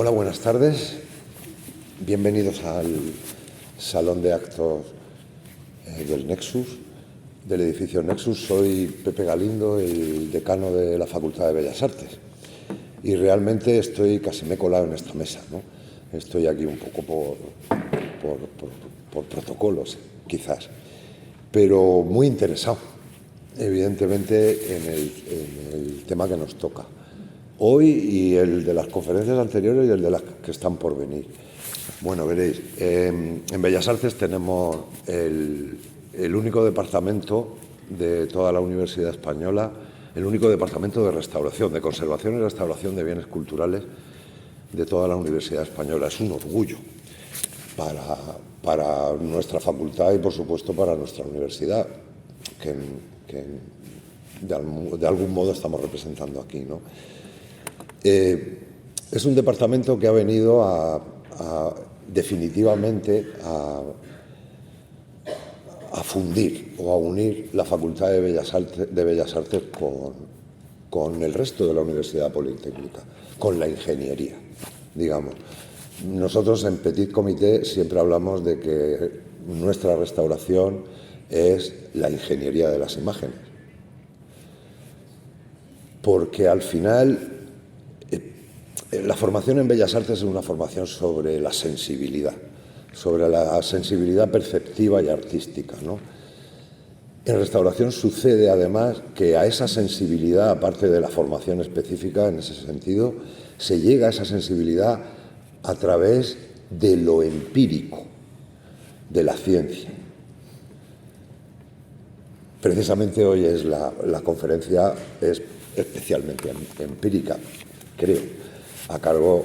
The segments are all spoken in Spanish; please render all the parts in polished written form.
Hola, buenas tardes. Bienvenidos al Salón de Actos del Nexus, del edificio Nexus. Soy Pepe Galindo, el decano de la Facultad de Bellas Artes. Y realmente casi me he colado en esta mesa, ¿no? Estoy aquí un poco por protocolos, quizás, pero muy interesado, evidentemente, en el tema que nos toca hoy y el de las conferencias anteriores y el de las que están por venir. Bueno, veréis, en Bellas Artes tenemos el único departamento de toda la Universidad Española, el único departamento de restauración, de conservación y restauración de bienes culturales de toda la Universidad Española. Es un orgullo para nuestra facultad y, por supuesto, para nuestra universidad, que de algún modo estamos representando aquí, ¿no? Es un departamento que ha venido definitivamente a fundir o a unir la Facultad de Bellas Artes con el resto de la Universidad Politécnica, con la ingeniería, digamos. Nosotros en Petit Comité siempre hablamos de que nuestra restauración es la ingeniería de las imágenes, porque al final la formación en Bellas Artes es una formación sobre la sensibilidad perceptiva y artística, ¿no? En restauración sucede además que a esa sensibilidad, aparte de la formación específica en ese sentido, se llega a esa sensibilidad a través de lo empírico, de la ciencia. Precisamente hoy la conferencia es especialmente empírica, creo, a cargo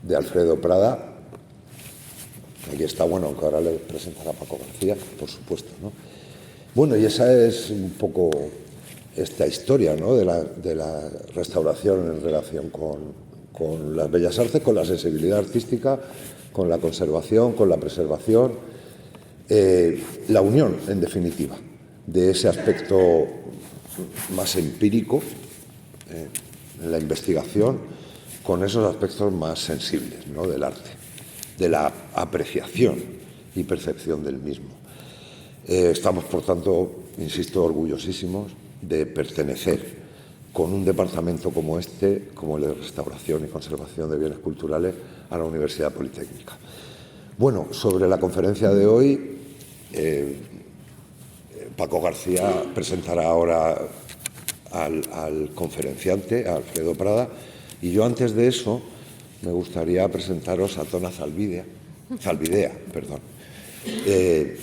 de Alfredo Prada. Aquí está, bueno, aunque ahora le presentará Paco García, por supuesto, ¿no? Bueno, y esa es un poco esta historia, ¿no?, de la restauración en relación con las bellas artes, con la sensibilidad artística, con la conservación, con la preservación, la unión, en definitiva, de ese aspecto más empírico, la investigación, con esos aspectos más sensibles, ¿no?, del arte, de la apreciación y percepción del mismo. Estamos, por tanto, insisto, orgullosísimos de pertenecer con un departamento como este, como el de Restauración y Conservación de Bienes Culturales, a la Universidad Politécnica. Bueno, sobre la conferencia de hoy, Paco García presentará ahora al conferenciante, a Alfredo Prada, y yo antes de eso me gustaría presentaros a Tona Zalbidea,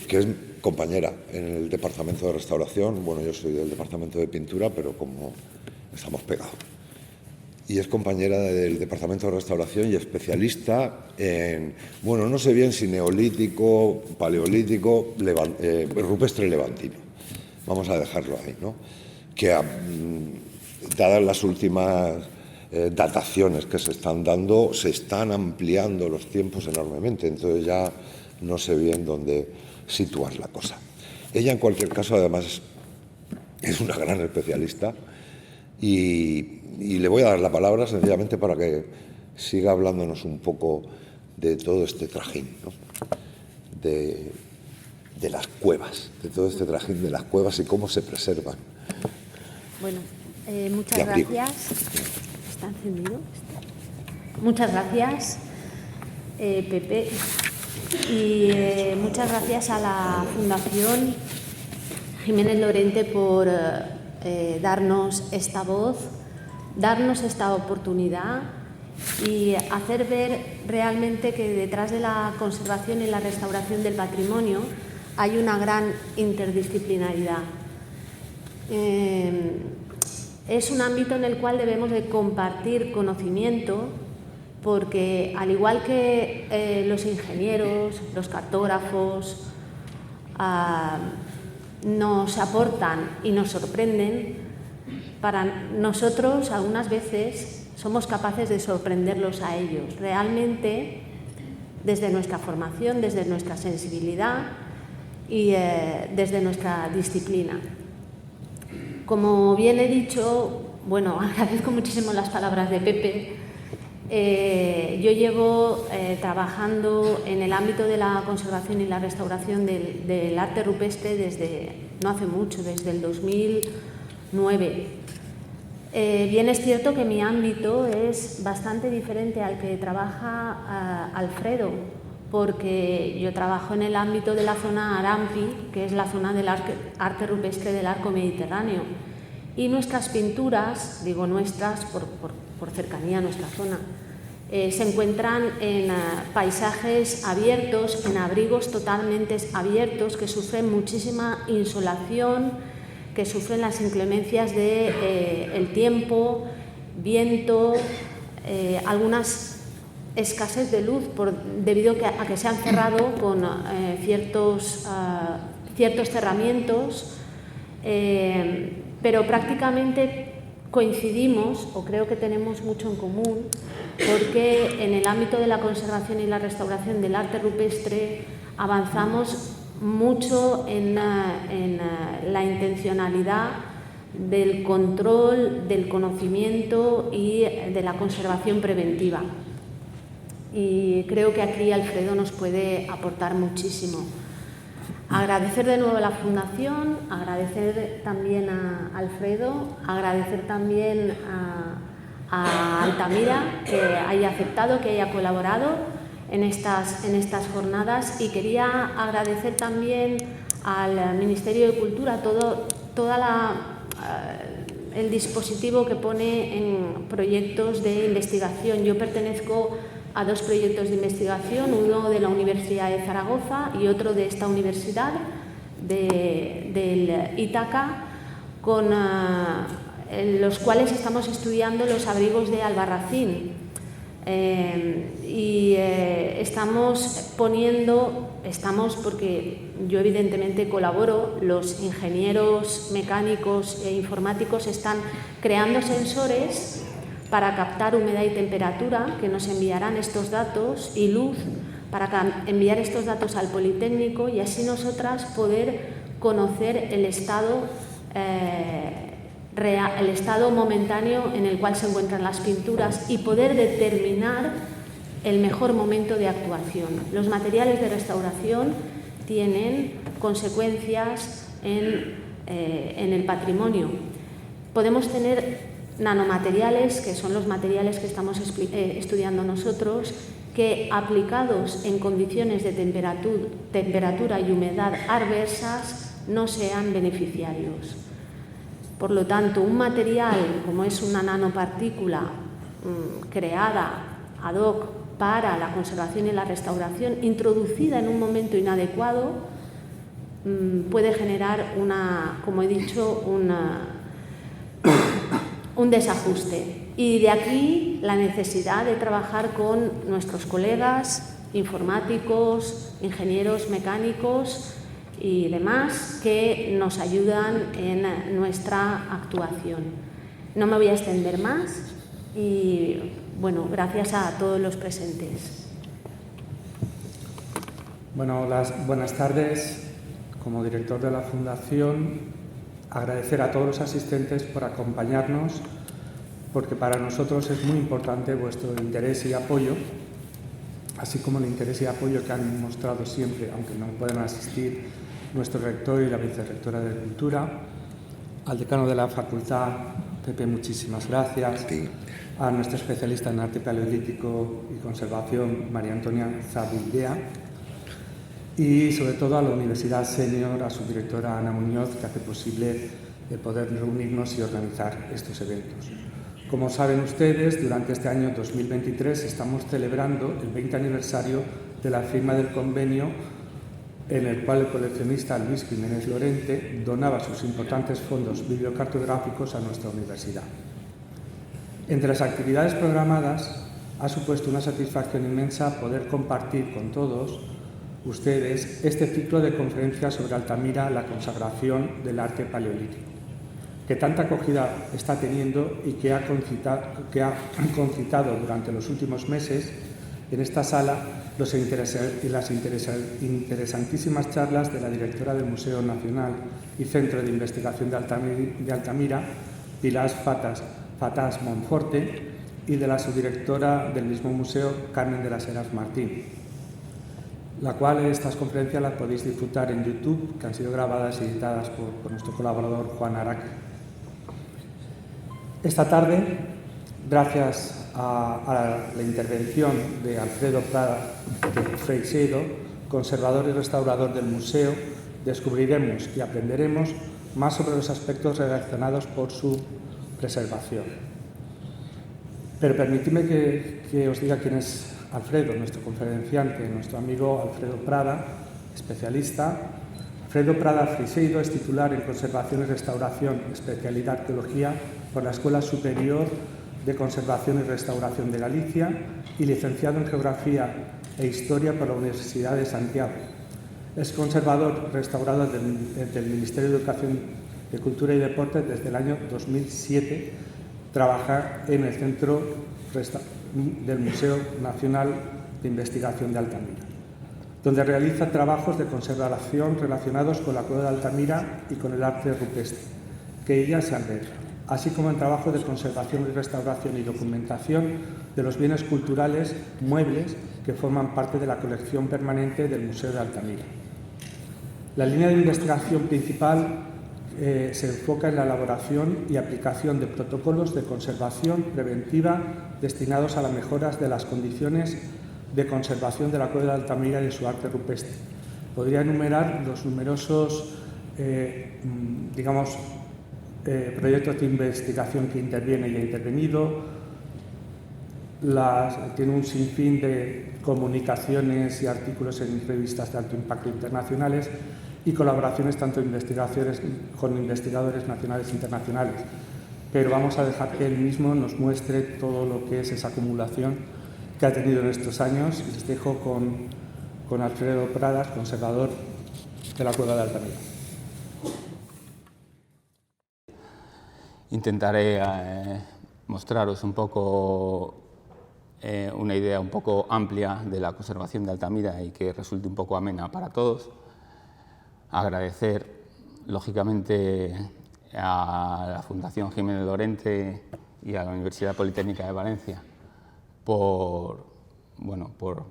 que es compañera en el Departamento de Restauración. Bueno, yo soy del Departamento de Pintura, pero como estamos pegados. Y es compañera del Departamento de Restauración y especialista en, bueno, no sé bien si neolítico, paleolítico, rupestre levantino. Vamos a dejarlo ahí, ¿no? Que dadas las últimas dataciones que se están dando, se están ampliando los tiempos enormemente, entonces ya no sé bien dónde situar la cosa. Ella, en cualquier caso, además, es una gran especialista y le voy a dar la palabra sencillamente para que siga hablándonos un poco de todo este trajín, ¿no?, de las cuevas, de todo este trajín de las cuevas y cómo se preservan. Bueno, muchas gracias. ¿Está encendido? Muchas gracias, Pepe, y muchas gracias a la Fundación Jiménez Lorente por darnos esta voz, darnos esta oportunidad y hacer ver realmente que detrás de la conservación y la restauración del patrimonio hay una gran interdisciplinaridad. Es un ámbito en el cual debemos de compartir conocimiento, porque al igual que los ingenieros, los cartógrafos nos aportan y nos sorprenden, para nosotros algunas veces somos capaces de sorprenderlos a ellos. Realmente, desde nuestra formación, desde nuestra sensibilidad y desde nuestra disciplina. Como bien he dicho, bueno, agradezco muchísimo las palabras de Pepe, Yo llevo trabajando en el ámbito de la conservación y la restauración del arte rupestre desde no hace mucho, desde el 2009. Bien es cierto que mi ámbito es bastante diferente al que trabaja Alfredo, porque yo trabajo en el ámbito de la zona Arampi, que es la zona del arte rupestre del arco mediterráneo. Y nuestras pinturas, digo nuestras por cercanía a nuestra zona, se encuentran en paisajes abiertos, en abrigos totalmente abiertos que sufren muchísima insolación, que sufren las inclemencias del tiempo, viento, algunas escasez de luz debido a que se han cerrado con ciertos cerramientos, pero prácticamente coincidimos, o creo que tenemos mucho en común, porque en el ámbito de la conservación y la restauración del arte rupestre avanzamos mucho en la intencionalidad del control, del conocimiento y de la conservación preventiva. Y creo que aquí Alfredo nos puede aportar muchísimo. Agradecer de nuevo a la Fundación, agradecer también a Alfredo, agradecer también a Altamira que haya aceptado, que haya colaborado en estas jornadas, y quería agradecer también al Ministerio de Cultura todo el dispositivo que pone en proyectos de investigación. Yo pertenezco a 2 proyectos de investigación, uno de la Universidad de Zaragoza y otro de esta universidad, del Ítaca, con los cuales estamos estudiando los abrigos de Albarracín. Estamos porque yo evidentemente colaboro, los ingenieros mecánicos e informáticos están creando sensores para captar humedad y temperatura, que nos enviarán estos datos, y luz, para enviar estos datos al Politécnico, y así nosotras poder conocer el estado momentáneo en el cual se encuentran las pinturas y poder determinar el mejor momento de actuación. Los materiales de restauración tienen consecuencias en el patrimonio. Podemos tener nanomateriales, que son los materiales que estamos estudiando nosotros, que aplicados en condiciones de temperatura y humedad adversas no sean beneficiarios. Por lo tanto, un material como es una nanopartícula creada ad hoc para la conservación y la restauración, introducida en un momento inadecuado, puede generar como he dicho, un desajuste. Y de aquí la necesidad de trabajar con nuestros colegas informáticos, ingenieros mecánicos y demás que nos ayudan en nuestra actuación. No me voy a extender más y, bueno, gracias a todos los presentes. Bueno, buenas tardes. Como director de la Fundación, agradecer a todos los asistentes por acompañarnos, porque para nosotros es muy importante vuestro interés y apoyo, así como el interés y apoyo que han mostrado siempre, aunque no puedan asistir, nuestro rector y la vicerrectora de Cultura, al decano de la facultad, Pepe, muchísimas gracias, a nuestra especialista en arte paleolítico y conservación, María Antonia Zabildea, y sobre todo a la Universidad Senior, a su directora Ana Muñoz, que hace posible el poder reunirnos y organizar estos eventos. Como saben ustedes, durante este año 2023 estamos celebrando el 20 aniversario de la firma del convenio en el cual el coleccionista Luis Jiménez Lorente donaba sus importantes fondos bibliocartográficos a nuestra universidad. Entre las actividades programadas ha supuesto una satisfacción inmensa poder compartir con todos ustedes este ciclo de conferencias sobre Altamira, la consagración del arte paleolítico, que tanta acogida está teniendo y que ha concitado durante los últimos meses en esta sala las interesantísimas charlas de la directora del Museo Nacional y Centro de Investigación de Altamira, Pilar Fatás Monforte, y de la subdirectora del mismo museo, Carmen de las Heras Martín, la cual estas conferencias las podéis disfrutar en YouTube, que han sido grabadas y editadas por nuestro colaborador Juan Araque. Esta tarde, gracias a la intervención de Alfredo Prada Freixedo, conservador y restaurador del museo, descubriremos y aprenderemos más sobre los aspectos relacionados por su preservación. Pero permitidme que os diga quién es Alfredo, nuestro conferenciante, nuestro amigo Alfredo Prada, especialista. Alfredo Prada Freixedo es titular en Conservación y Restauración, especialidad Arqueología, por la Escuela Superior de Conservación y Restauración de Galicia y licenciado en Geografía e Historia por la Universidad de Santiago. Es conservador restaurador del Ministerio de Educación, de Cultura y Deportes desde el año 2007. Trabaja en el Centro del Museo Nacional de Investigación de Altamira, donde realiza trabajos de conservación relacionados con la cueva de Altamira y con el arte rupestre, que ella se alberga, así como en trabajos de conservación y restauración y documentación de los bienes culturales muebles que forman parte de la colección permanente del Museo de Altamira. La línea de investigación principal se enfoca en la elaboración y aplicación de protocolos de conservación preventiva destinados a la mejora de las condiciones de conservación de la cueva de Altamira y de su arte rupestre. Podría enumerar los numerosos proyectos de investigación que interviene y ha intervenido. Tiene un sinfín de comunicaciones y artículos en revistas de alto impacto internacionales y colaboraciones tanto investigaciones con investigadores nacionales e internacionales. Pero vamos a dejar que él mismo nos muestre todo lo que es esa acumulación que ha tenido en estos años. Y les dejo con Alfredo Pradas, conservador de la cueva de Altamira. Intentaré mostraros un poco una idea un poco amplia de la conservación de Altamira y que resulte un poco amena para todos. Agradecer, lógicamente, a la Fundación Jiménez Lorente y a la Universidad Politécnica de Valencia por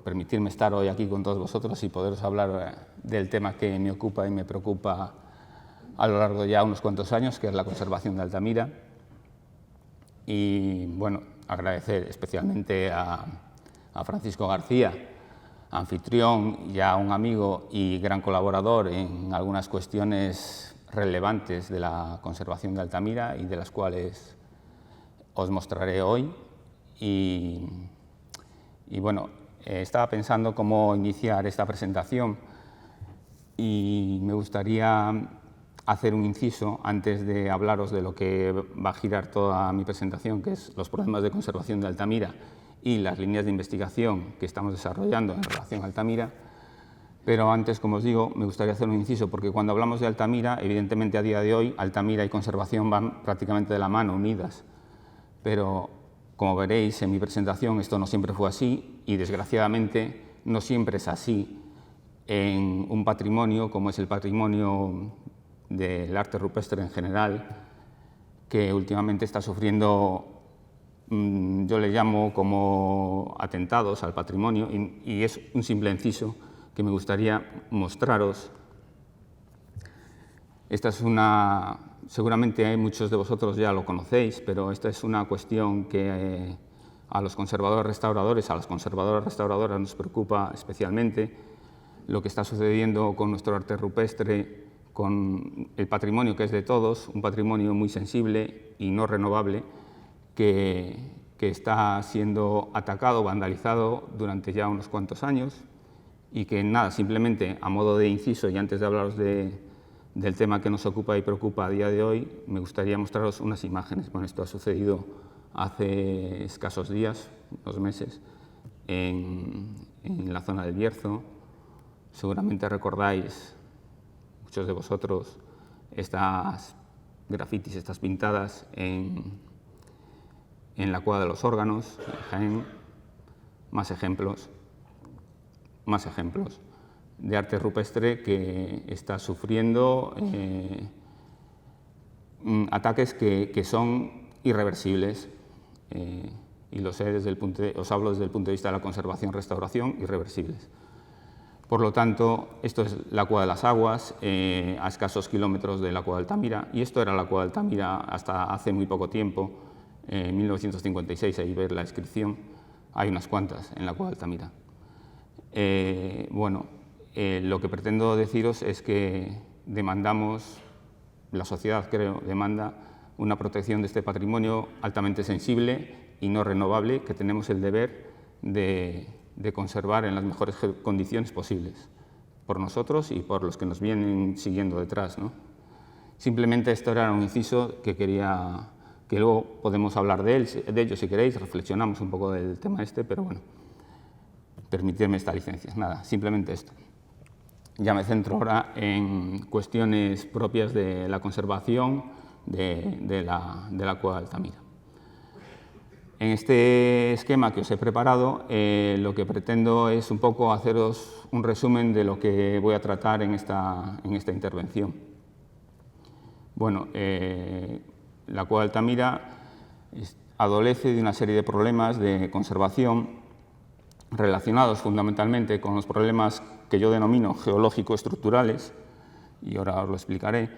permitirme estar hoy aquí con todos vosotros y poderos hablar del tema que me ocupa y me preocupa a lo largo de ya unos cuantos años, que es la conservación de Altamira. Y bueno, agradecer especialmente a Francisco García, anfitrión, ya un amigo y gran colaborador en algunas cuestiones relevantes de la conservación de Altamira y de las cuales os mostraré hoy. Y bueno, estaba pensando cómo iniciar esta presentación y me gustaría hacer un inciso antes de hablaros de lo que va a girar toda mi presentación, que es los problemas de conservación de Altamira y las líneas de investigación que estamos desarrollando en relación a Altamira. Pero antes, como os digo, me gustaría hacer un inciso, porque cuando hablamos de Altamira, evidentemente a día de hoy, Altamira y conservación van prácticamente de la mano, unidas. Pero, como veréis en mi presentación, esto no siempre fue así y, desgraciadamente, no siempre es así en un patrimonio como es el patrimonio del arte rupestre en general, que últimamente está sufriendo, yo le llamo como atentados al patrimonio, y es un simple inciso que me gustaría mostraros. Esta es seguramente muchos de vosotros ya lo conocéis, pero esta es una cuestión que a los conservadores restauradores, a las conservadoras restauradoras nos preocupa especialmente, lo que está sucediendo con nuestro arte rupestre, con el patrimonio que es de todos, un patrimonio muy sensible y no renovable, que está siendo atacado, vandalizado durante ya unos cuantos años, y que nada, simplemente a modo de inciso y antes de hablaros del tema que nos ocupa y preocupa a día de hoy, me gustaría mostraros unas imágenes. Bueno, esto ha sucedido hace escasos días, unos meses, en la zona del Bierzo. Seguramente recordáis, muchos de vosotros, estas grafitis, estas pintadas en la Cueva de los Órganos, en Jaén. Más ejemplos de arte rupestre que está sufriendo ataques que son irreversibles. y os hablo desde el punto de vista de la conservación, restauración y reversibles. Por lo tanto, esto es la Cueva de las Aguas, a escasos kilómetros de la Cueva de Altamira, y esto era la Cueva de Altamira hasta hace muy poco tiempo, en 1956, ahí ver la inscripción, hay unas cuantas en la Cueva de Altamira. Lo que pretendo deciros es que demandamos, la sociedad creo, demanda una protección de este patrimonio altamente sensible y no renovable que tenemos el deber de conservar en las mejores condiciones posibles, por nosotros y por los que nos vienen siguiendo detrás, ¿no? Simplemente esto era un inciso que quería, que luego podemos hablar de ello si queréis, reflexionamos un poco del tema pero bueno, permitidme esta licencia. Nada, simplemente esto. Ya me centro ahora en cuestiones propias de la conservación de la Cueva de Altamira. En este esquema que os he preparado, lo que pretendo es un poco haceros un resumen de lo que voy a tratar en esta intervención. Bueno, la Cueva de Altamira adolece de una serie de problemas de conservación relacionados fundamentalmente con los problemas que yo denomino geológico-estructurales, y ahora os lo explicaré,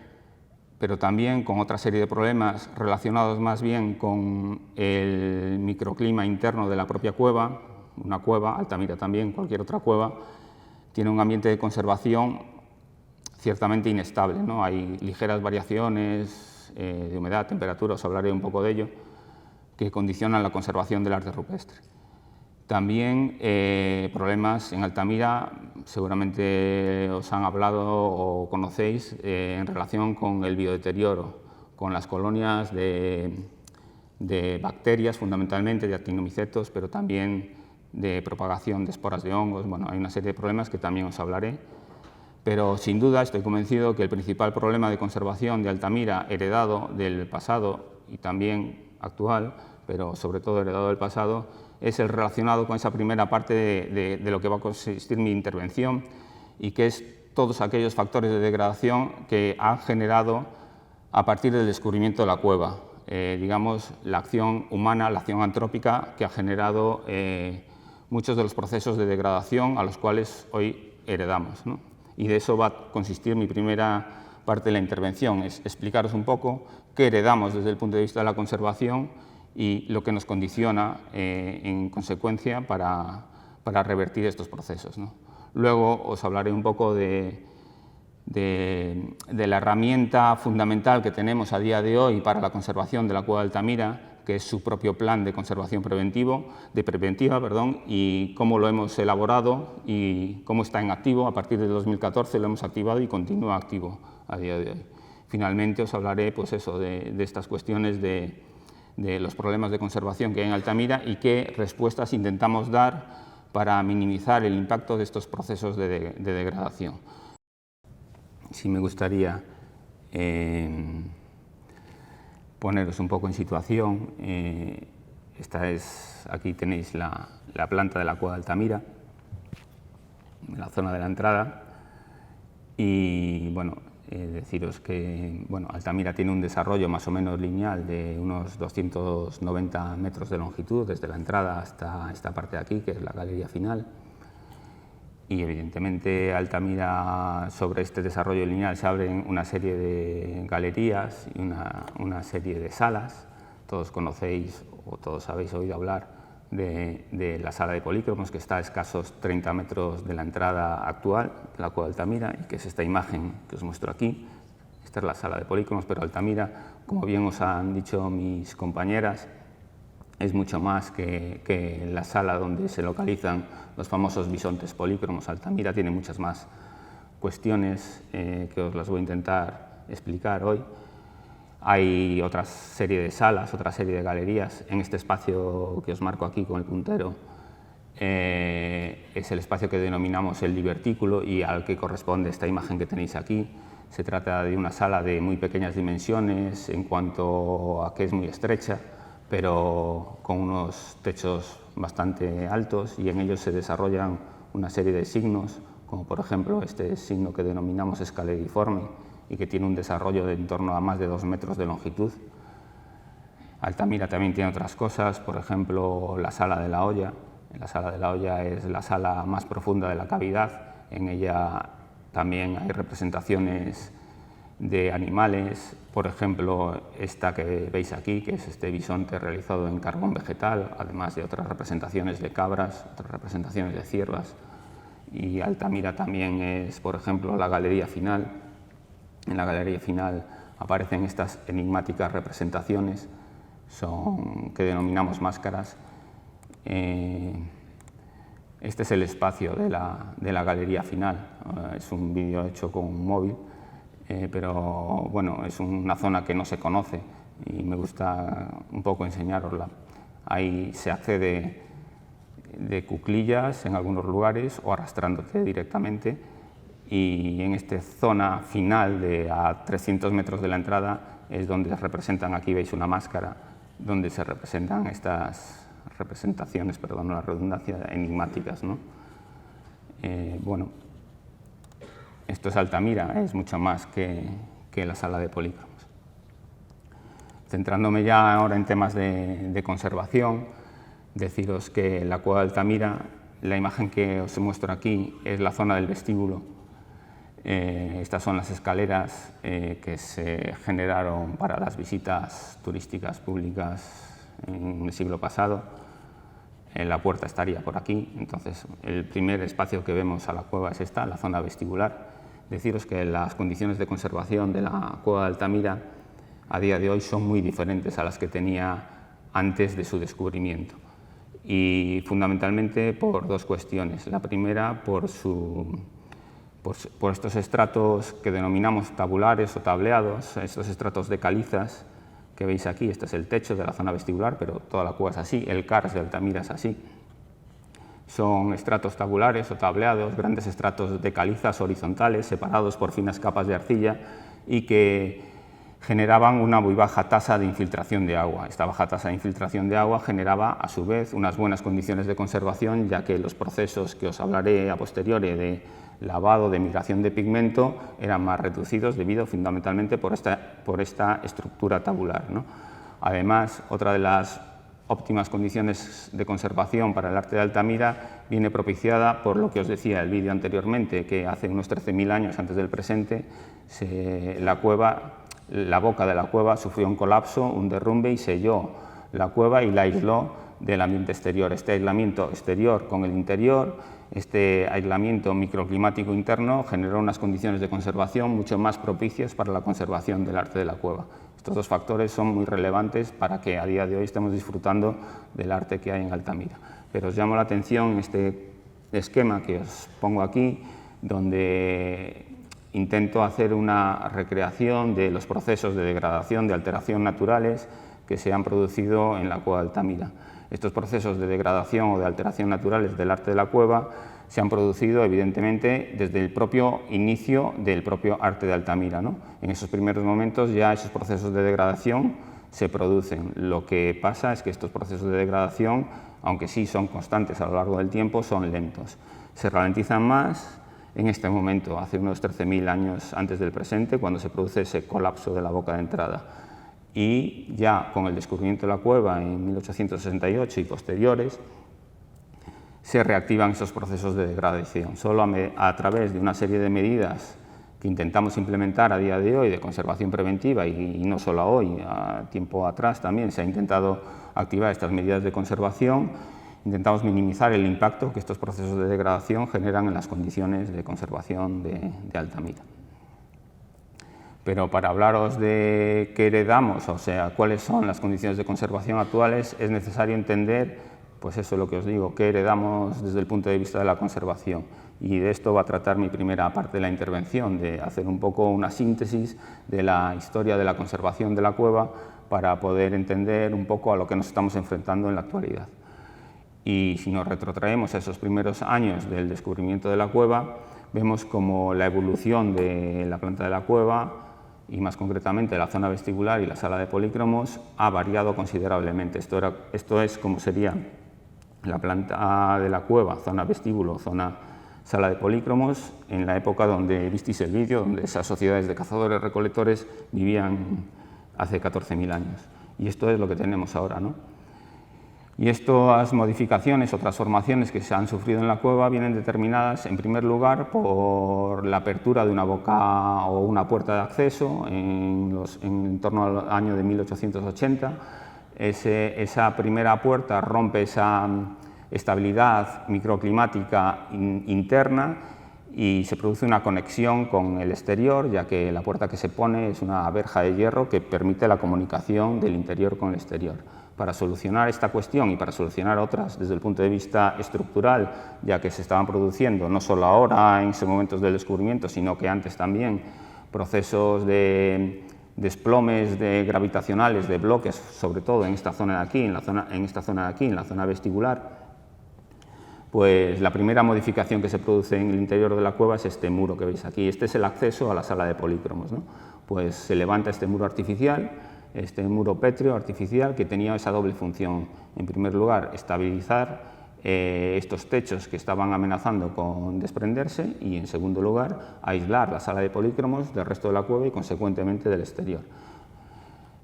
pero también con otra serie de problemas relacionados más bien con el microclima interno de la propia cueva. Una cueva, Altamira también, cualquier otra cueva, tiene un ambiente de conservación ciertamente inestable, ¿no? Hay ligeras variaciones de humedad, temperatura, os hablaré un poco de ello, que condicionan la conservación del arte rupestre. También problemas en Altamira, seguramente os han hablado o conocéis en relación con el biodeterioro, con las colonias de bacterias fundamentalmente, de actinomicetos, pero también de propagación de esporas de hongos. Bueno, hay una serie de problemas que también os hablaré, pero sin duda estoy convencido que el principal problema de conservación de Altamira, heredado del pasado y también actual, pero sobre todo heredado del pasado, es el relacionado con esa primera parte de lo que va a consistir mi intervención, y que es todos aquellos factores de degradación que han generado a partir del descubrimiento de la cueva. Digamos, la acción humana, la acción antrópica que ha generado muchos de los procesos de degradación a los cuales hoy heredamos, ¿no? Y de eso va a consistir mi primera parte de la intervención, es explicaros un poco qué heredamos desde el punto de vista de la conservación y lo que nos condiciona en consecuencia para revertir estos procesos, ¿no? Luego os hablaré un poco de la herramienta fundamental que tenemos a día de hoy para la conservación de la Cueva de Altamira, que es su propio plan de conservación preventiva, y cómo lo hemos elaborado y cómo está en activo. A partir de 2014 lo hemos activado y continúa activo a día de hoy. Finalmente os hablaré pues eso, de estas cuestiones de los problemas de conservación que hay en Altamira y qué respuestas intentamos dar para minimizar el impacto de estos procesos de degradación. Sí me gustaría poneros un poco en situación. Aquí tenéis la planta de la Cueva de Altamira, en la zona de la entrada, y bueno, deciros que Altamira tiene un desarrollo más o menos lineal de unos 290 metros de longitud desde la entrada hasta esta parte de aquí, que es la galería final. Y evidentemente Altamira, sobre este desarrollo lineal se abren una serie de galerías y una serie de salas. Todos conocéis o todos habéis oído hablar de la sala de polícromos, que está a escasos 30 metros de la entrada actual de la Cueva de Altamira, y que es esta imagen que os muestro aquí. Esta es la sala de polícromos, pero Altamira, como bien os han dicho mis compañeras, es mucho más que la sala donde se localizan los famosos bisontes polícromos. Altamira tiene muchas más cuestiones que os las voy a intentar explicar hoy. Hay otra serie de salas, otra serie de galerías. En este espacio que os marco aquí con el puntero es el espacio que denominamos el divertículo y al que corresponde esta imagen que tenéis aquí. Se trata de una sala de muy pequeñas dimensiones en cuanto a que es muy estrecha, pero con unos techos bastante altos, y en ellos se desarrollan una serie de signos, como por ejemplo este signo que denominamos escaleriforme y que tiene un desarrollo de en torno a más de 2 metros de longitud. Altamira también tiene otras cosas, por ejemplo, la Sala de la Olla. La Sala de la Olla es la sala más profunda de la cavidad. En ella también hay representaciones de animales, por ejemplo, esta que veis aquí, que es este bisonte realizado en carbón vegetal, además de otras representaciones de cabras, otras representaciones de ciervas. Y Altamira también es, por ejemplo, la galería final. En la galería final aparecen estas enigmáticas representaciones que denominamos máscaras. Este es el espacio de la galería final. Es un vídeo hecho con un móvil, pero bueno, es una zona que no se conoce y me gusta un poco enseñarosla. Ahí se accede de cuclillas en algunos lugares o arrastrándote directamente, y en esta zona final a 300 metros de la entrada es donde se representan, aquí veis una máscara, donde se representan estas representaciones, perdón la redundancia, enigmáticas, ¿no? Bueno, esto es Altamira, es mucho más que la Sala de Polícromos. Centrándome ya ahora en temas de conservación, deciros que la cueva de Altamira, la imagen que os muestro aquí es la zona del vestíbulo. Estas son las escaleras que se generaron para las visitas turísticas públicas en el siglo pasado. La puerta estaría por aquí, entonces el primer espacio que vemos a la cueva es esta, la zona vestibular. Deciros que las condiciones de conservación de la cueva de Altamira a día de hoy son muy diferentes a las que tenía antes de su descubrimiento, y fundamentalmente por dos cuestiones. La primera, por estos estratos que denominamos tabulares o tableados, estos estratos de calizas que veis aquí. Este es el techo de la zona vestibular, pero toda la cueva es así, el CARS de Altamira es así. Son estratos tabulares o tableados, grandes estratos de calizas horizontales separados por finas capas de arcilla y que generaban una muy baja tasa de infiltración de agua. Esta baja tasa de infiltración de agua generaba, a su vez, unas buenas condiciones de conservación, ya que los procesos que os hablaré a posteriori de lavado, de migración de pigmento, eran más reducidos debido fundamentalmente por esta estructura tabular, ¿no? Además, otra de las óptimas condiciones de conservación para el arte de Altamira viene propiciada por lo que os decía el vídeo anteriormente, que hace unos 13.000 años antes del presente, la boca de la cueva sufrió un colapso, un derrumbe, y selló la cueva y la aisló del ambiente exterior. Este aislamiento exterior con el interior, este aislamiento microclimático interno, generó unas condiciones de conservación mucho más propicias para la conservación del arte de la cueva. Estos dos factores son muy relevantes para que a día de hoy estemos disfrutando del arte que hay en Altamira. Pero os llamo la atención este esquema que os pongo aquí, donde intento hacer una recreación de los procesos de degradación, de alteración naturales que se han producido en la cueva de Altamira. Estos procesos de degradación o de alteración naturales del arte de la cueva se han producido, evidentemente, desde el propio inicio del propio arte de Altamira, ¿no? En esos primeros momentos ya esos procesos de degradación se producen. Lo que pasa es que estos procesos de degradación, aunque sí son constantes a lo largo del tiempo, son lentos. Se ralentizan más en este momento, hace unos 13.000 años antes del presente, cuando se produce ese colapso de la boca de entrada. Y ya con el descubrimiento de la cueva en 1868 y posteriores, se reactivan esos procesos de degradación. Solo a través de una serie de medidas que intentamos implementar a día de hoy de conservación preventiva, y no solo hoy, a tiempo atrás también se ha intentado activar estas medidas de conservación, intentamos minimizar el impacto que estos procesos de degradación generan en las condiciones de conservación de Altamira. Pero para hablaros de qué heredamos, o sea, cuáles son las condiciones de conservación actuales, es necesario entender, pues eso es lo que os digo, qué heredamos desde el punto de vista de la conservación. Y de esto va a tratar mi primera parte de la intervención, de hacer un poco una síntesis de la historia de la conservación de la cueva para poder entender un poco a lo que nos estamos enfrentando en la actualidad. Y si nos retrotraemos a esos primeros años del descubrimiento de la cueva, vemos como la evolución de la planta de la cueva, y más concretamente la zona vestibular y la sala de polícromos, ha variado considerablemente. Esto es como sería la planta de la cueva, zona vestíbulo, zona sala de polícromos, en la época donde visteis el vídeo, donde esas sociedades de cazadores-recolectores vivían hace 14.000 años. y esto es lo que tenemos ahora, ¿no? Y estas modificaciones o transformaciones que se han sufrido en la cueva vienen determinadas, en primer lugar, por la apertura de una boca o una puerta de acceso en torno al año de 1880. Esa primera puerta rompe esa estabilidad microclimática interna y se produce una conexión con el exterior, ya que la puerta que se pone es una verja de hierro que permite la comunicación del interior con el exterior. Para solucionar esta cuestión y para solucionar otras desde el punto de vista estructural, ya que se estaban produciendo no solo ahora en esos momentos del descubrimiento, sino que antes también procesos de desplomes gravitacionales de bloques, sobre todo en esta zona de aquí, en la zona vestibular, pues la primera modificación que se produce en el interior de la cueva es este muro que veis aquí. Este es el acceso a la sala de polícromos, ¿no? Pues se levanta este muro artificial, este muro pétreo artificial, que tenía esa doble función. En primer lugar, estabilizar estos techos que estaban amenazando con desprenderse, y en segundo lugar, aislar la sala de polícromos del resto de la cueva y consecuentemente del exterior.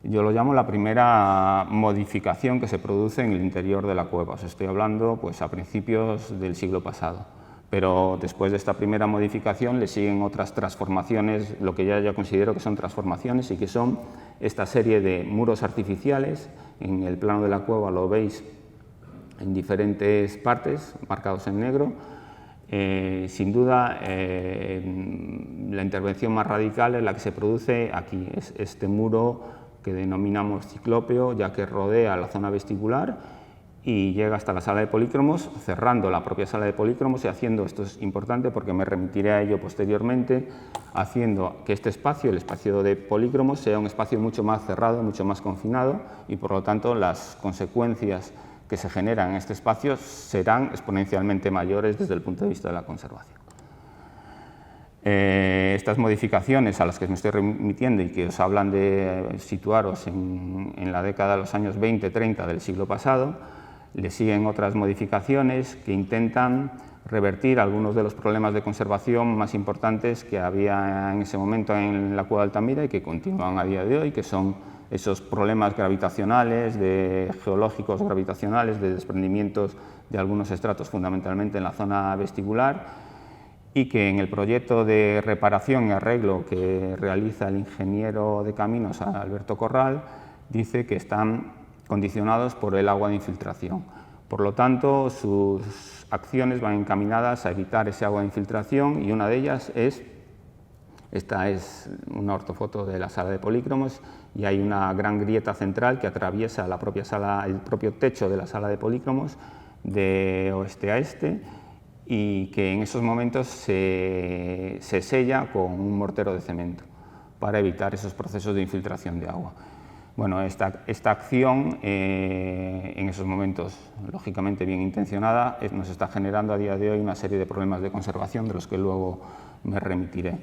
Yo lo llamo la primera modificación que se produce en el interior de la cueva. Os estoy hablando pues, a principios del siglo pasado. Pero después de esta primera modificación le siguen otras transformaciones, lo que ya yo considero que son transformaciones, y que son esta serie de muros artificiales. En el plano de la cueva lo veis en diferentes partes, marcados en negro. Sin duda, la intervención más radical es la que se produce aquí, es este muro que denominamos ciclópeo, ya que rodea la zona vestibular y llega hasta la sala de polícromos, cerrando la propia sala de polícromos y haciendo, esto es importante porque me remitiré a ello posteriormente, haciendo que este espacio, el espacio de polícromos, sea un espacio mucho más cerrado, mucho más confinado, y por lo tanto las consecuencias que se generan en este espacio serán exponencialmente mayores desde el punto de vista de la conservación. Estas modificaciones a las que me estoy remitiendo y que os hablan de situaros en la década de los años 20-30 del siglo pasado, le siguen otras modificaciones que intentan revertir algunos de los problemas de conservación más importantes que había en ese momento en la cueva de Altamira y que continúan a día de hoy, que son esos problemas gravitacionales, geológicos gravitacionales, de desprendimientos de algunos estratos, fundamentalmente en la zona vestibular, y que en el proyecto de reparación y arreglo que realiza el ingeniero de caminos Alberto Corral dice que están condicionados por el agua de infiltración. Por lo tanto, sus acciones van encaminadas a evitar ese agua de infiltración, y una de ellas es, esta es una ortofoto de la sala de polícromos, y hay una gran grieta central que atraviesa la propia sala, el propio techo de la sala de polícromos de oeste a este, y que en esos momentos se sella con un mortero de cemento para evitar esos procesos de infiltración de agua. Bueno, esta acción en esos momentos, lógicamente bien intencionada, nos está generando a día de hoy una serie de problemas de conservación de los que luego me remitiré.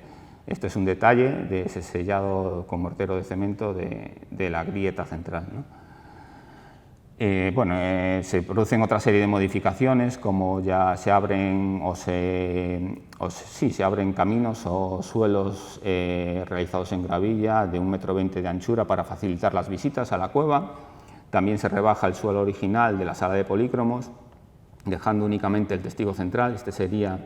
Este es un detalle de ese sellado con mortero de cemento de la grieta central, ¿no? Se producen otra serie de modificaciones, como ya se abren se abren caminos o suelos realizados en gravilla de 1,20 m de anchura para facilitar las visitas a la cueva. También se rebaja el suelo original de la sala de polícromos, dejando únicamente el testigo central. Este sería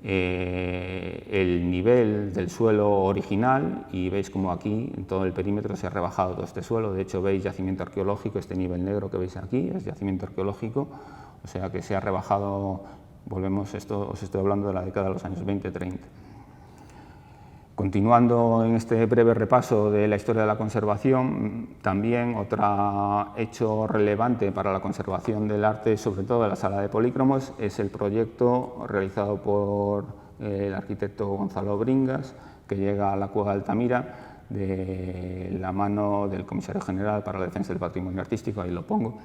el nivel del suelo original, y veis como aquí en todo el perímetro se ha rebajado todo este suelo. De hecho, veis yacimiento arqueológico, este nivel negro que veis aquí es yacimiento arqueológico, o sea que se ha rebajado. Volvemos, esto os estoy hablando de la década de los años 20-30. Continuando en este breve repaso de la historia de la conservación, también otro hecho relevante para la conservación del arte, sobre todo de la sala de polícromos, es el proyecto realizado por el arquitecto Gonzalo Bringas, que llega a la cueva de Altamira de la mano del Comisario General para la Defensa del Patrimonio Artístico, ahí lo pongo.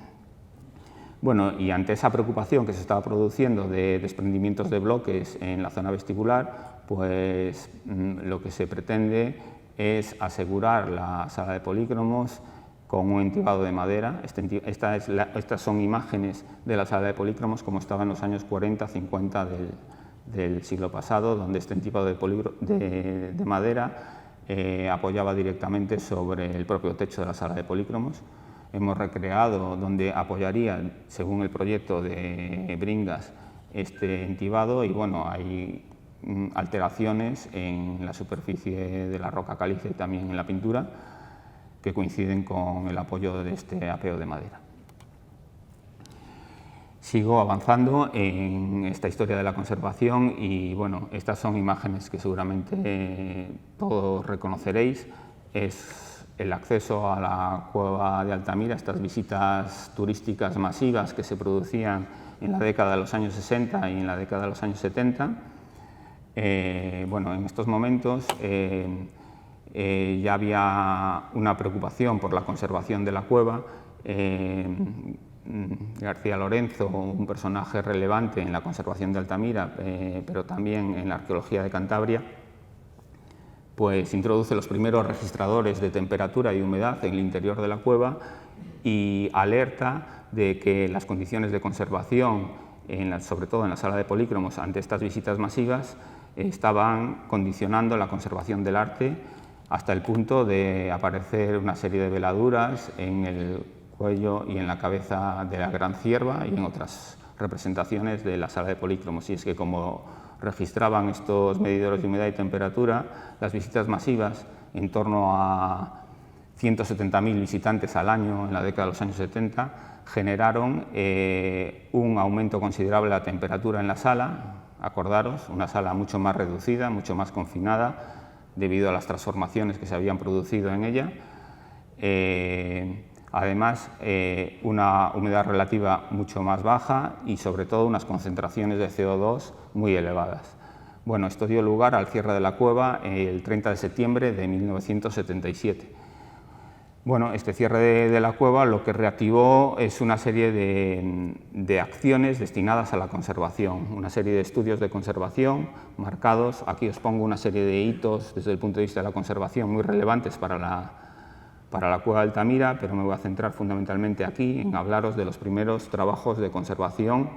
Bueno, y ante esa preocupación que se estaba produciendo de desprendimientos de bloques en la zona vestibular, pues lo que se pretende es asegurar la sala de polícromos con un entibado de madera. Estas son imágenes de la sala de polícromos como estaba en los años 40-50 del siglo pasado, donde este entibado de madera apoyaba directamente sobre el propio techo de la sala de polícromos. Hemos recreado donde apoyaría, según el proyecto de Bringas, este entibado, y bueno, hay alteraciones en la superficie de la roca caliza y también en la pintura que coinciden con el apoyo de este apeo de madera. Sigo avanzando en esta historia de la conservación y bueno, estas son imágenes que seguramente todos reconoceréis. Es el acceso a la cueva de Altamira, estas visitas turísticas masivas que se producían en la década de los años 60 y en la década de los años 70. Bueno, en estos momentos ya había una preocupación por la conservación de la cueva. García Lorenzo, un personaje relevante en la conservación de Altamira, pero también en la arqueología de Cantabria, pues introduce los primeros registradores de temperatura y humedad en el interior de la cueva y alerta de que las condiciones de conservación, sobre todo en la sala de polícromos, ante estas visitas masivas, estaban condicionando la conservación del arte hasta el punto de aparecer una serie de veladuras en el cuello y en la cabeza de la gran cierva y en otras representaciones de la sala de polícromos. Y es que como registraban estos medidores de humedad y temperatura, las visitas masivas, en torno a 170.000 visitantes al año en la década de los años 70, generaron un aumento considerable de la temperatura en la sala. Acordaros, una sala mucho más reducida, mucho más confinada, debido a las transformaciones que se habían producido en ella. Además, una humedad relativa mucho más baja y, sobre todo, unas concentraciones de CO2 muy elevadas. Bueno, esto dio lugar al cierre de la cueva el 30 de septiembre de 1977. Bueno, este cierre de la cueva lo que reactivó es una serie de acciones destinadas a la conservación, una serie de estudios de conservación marcados. Aquí os pongo una serie de hitos desde el punto de vista de la conservación muy relevantes para la cueva de Altamira, pero me voy a centrar fundamentalmente aquí en hablaros de los primeros trabajos de conservación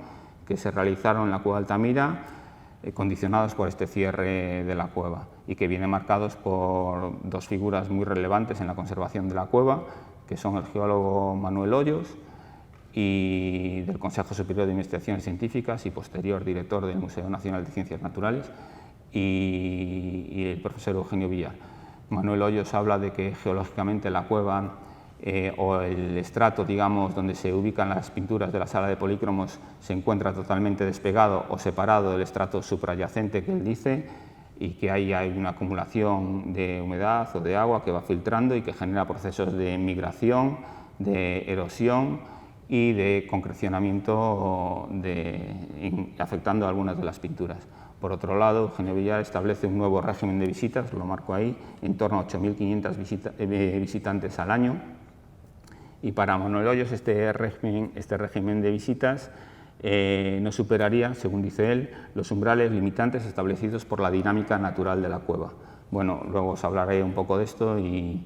que se realizaron en la cueva de Altamira, condicionados por este cierre de la cueva y que vienen marcados por dos figuras muy relevantes en la conservación de la cueva, que son el geólogo Manuel Hoyos y del Consejo Superior de Investigaciones Científicas y posterior director del Museo Nacional de Ciencias Naturales, y el profesor Eugenio Villar. Manuel Hoyos habla de que geológicamente la cueva o el estrato, digamos, donde se ubican las pinturas de la sala de polícromos se encuentra totalmente despegado o separado del estrato suprayacente que él dice, y que ahí hay una acumulación de humedad o de agua que va filtrando y que genera procesos de migración, de erosión y de concrecionamiento afectando a algunas de las pinturas. Por otro lado, Eugenio Villar establece un nuevo régimen de visitas, lo marco ahí, en torno a 8.500 visitantes al año. Y para Manuel Hoyos este régimen de visitas no superaría, según dice él, los umbrales limitantes establecidos por la dinámica natural de la cueva. Bueno, luego os hablaré un poco de esto y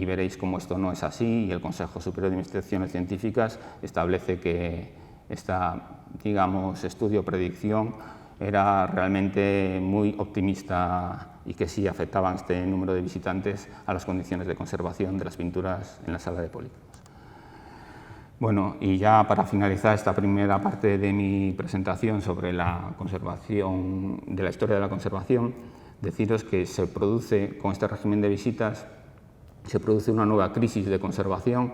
veréis cómo esto no es así, y el Consejo Superior de Investigaciones Científicas establece que esta, digamos, estudio-predicción era realmente muy optimista y que sí afectaban este número de visitantes a las condiciones de conservación de las pinturas en la sala de polícromos. Bueno, y ya para finalizar esta primera parte de mi presentación sobre la conservación, de la historia de la conservación, deciros que se produce, con este régimen de visitas, se produce una nueva crisis de conservación.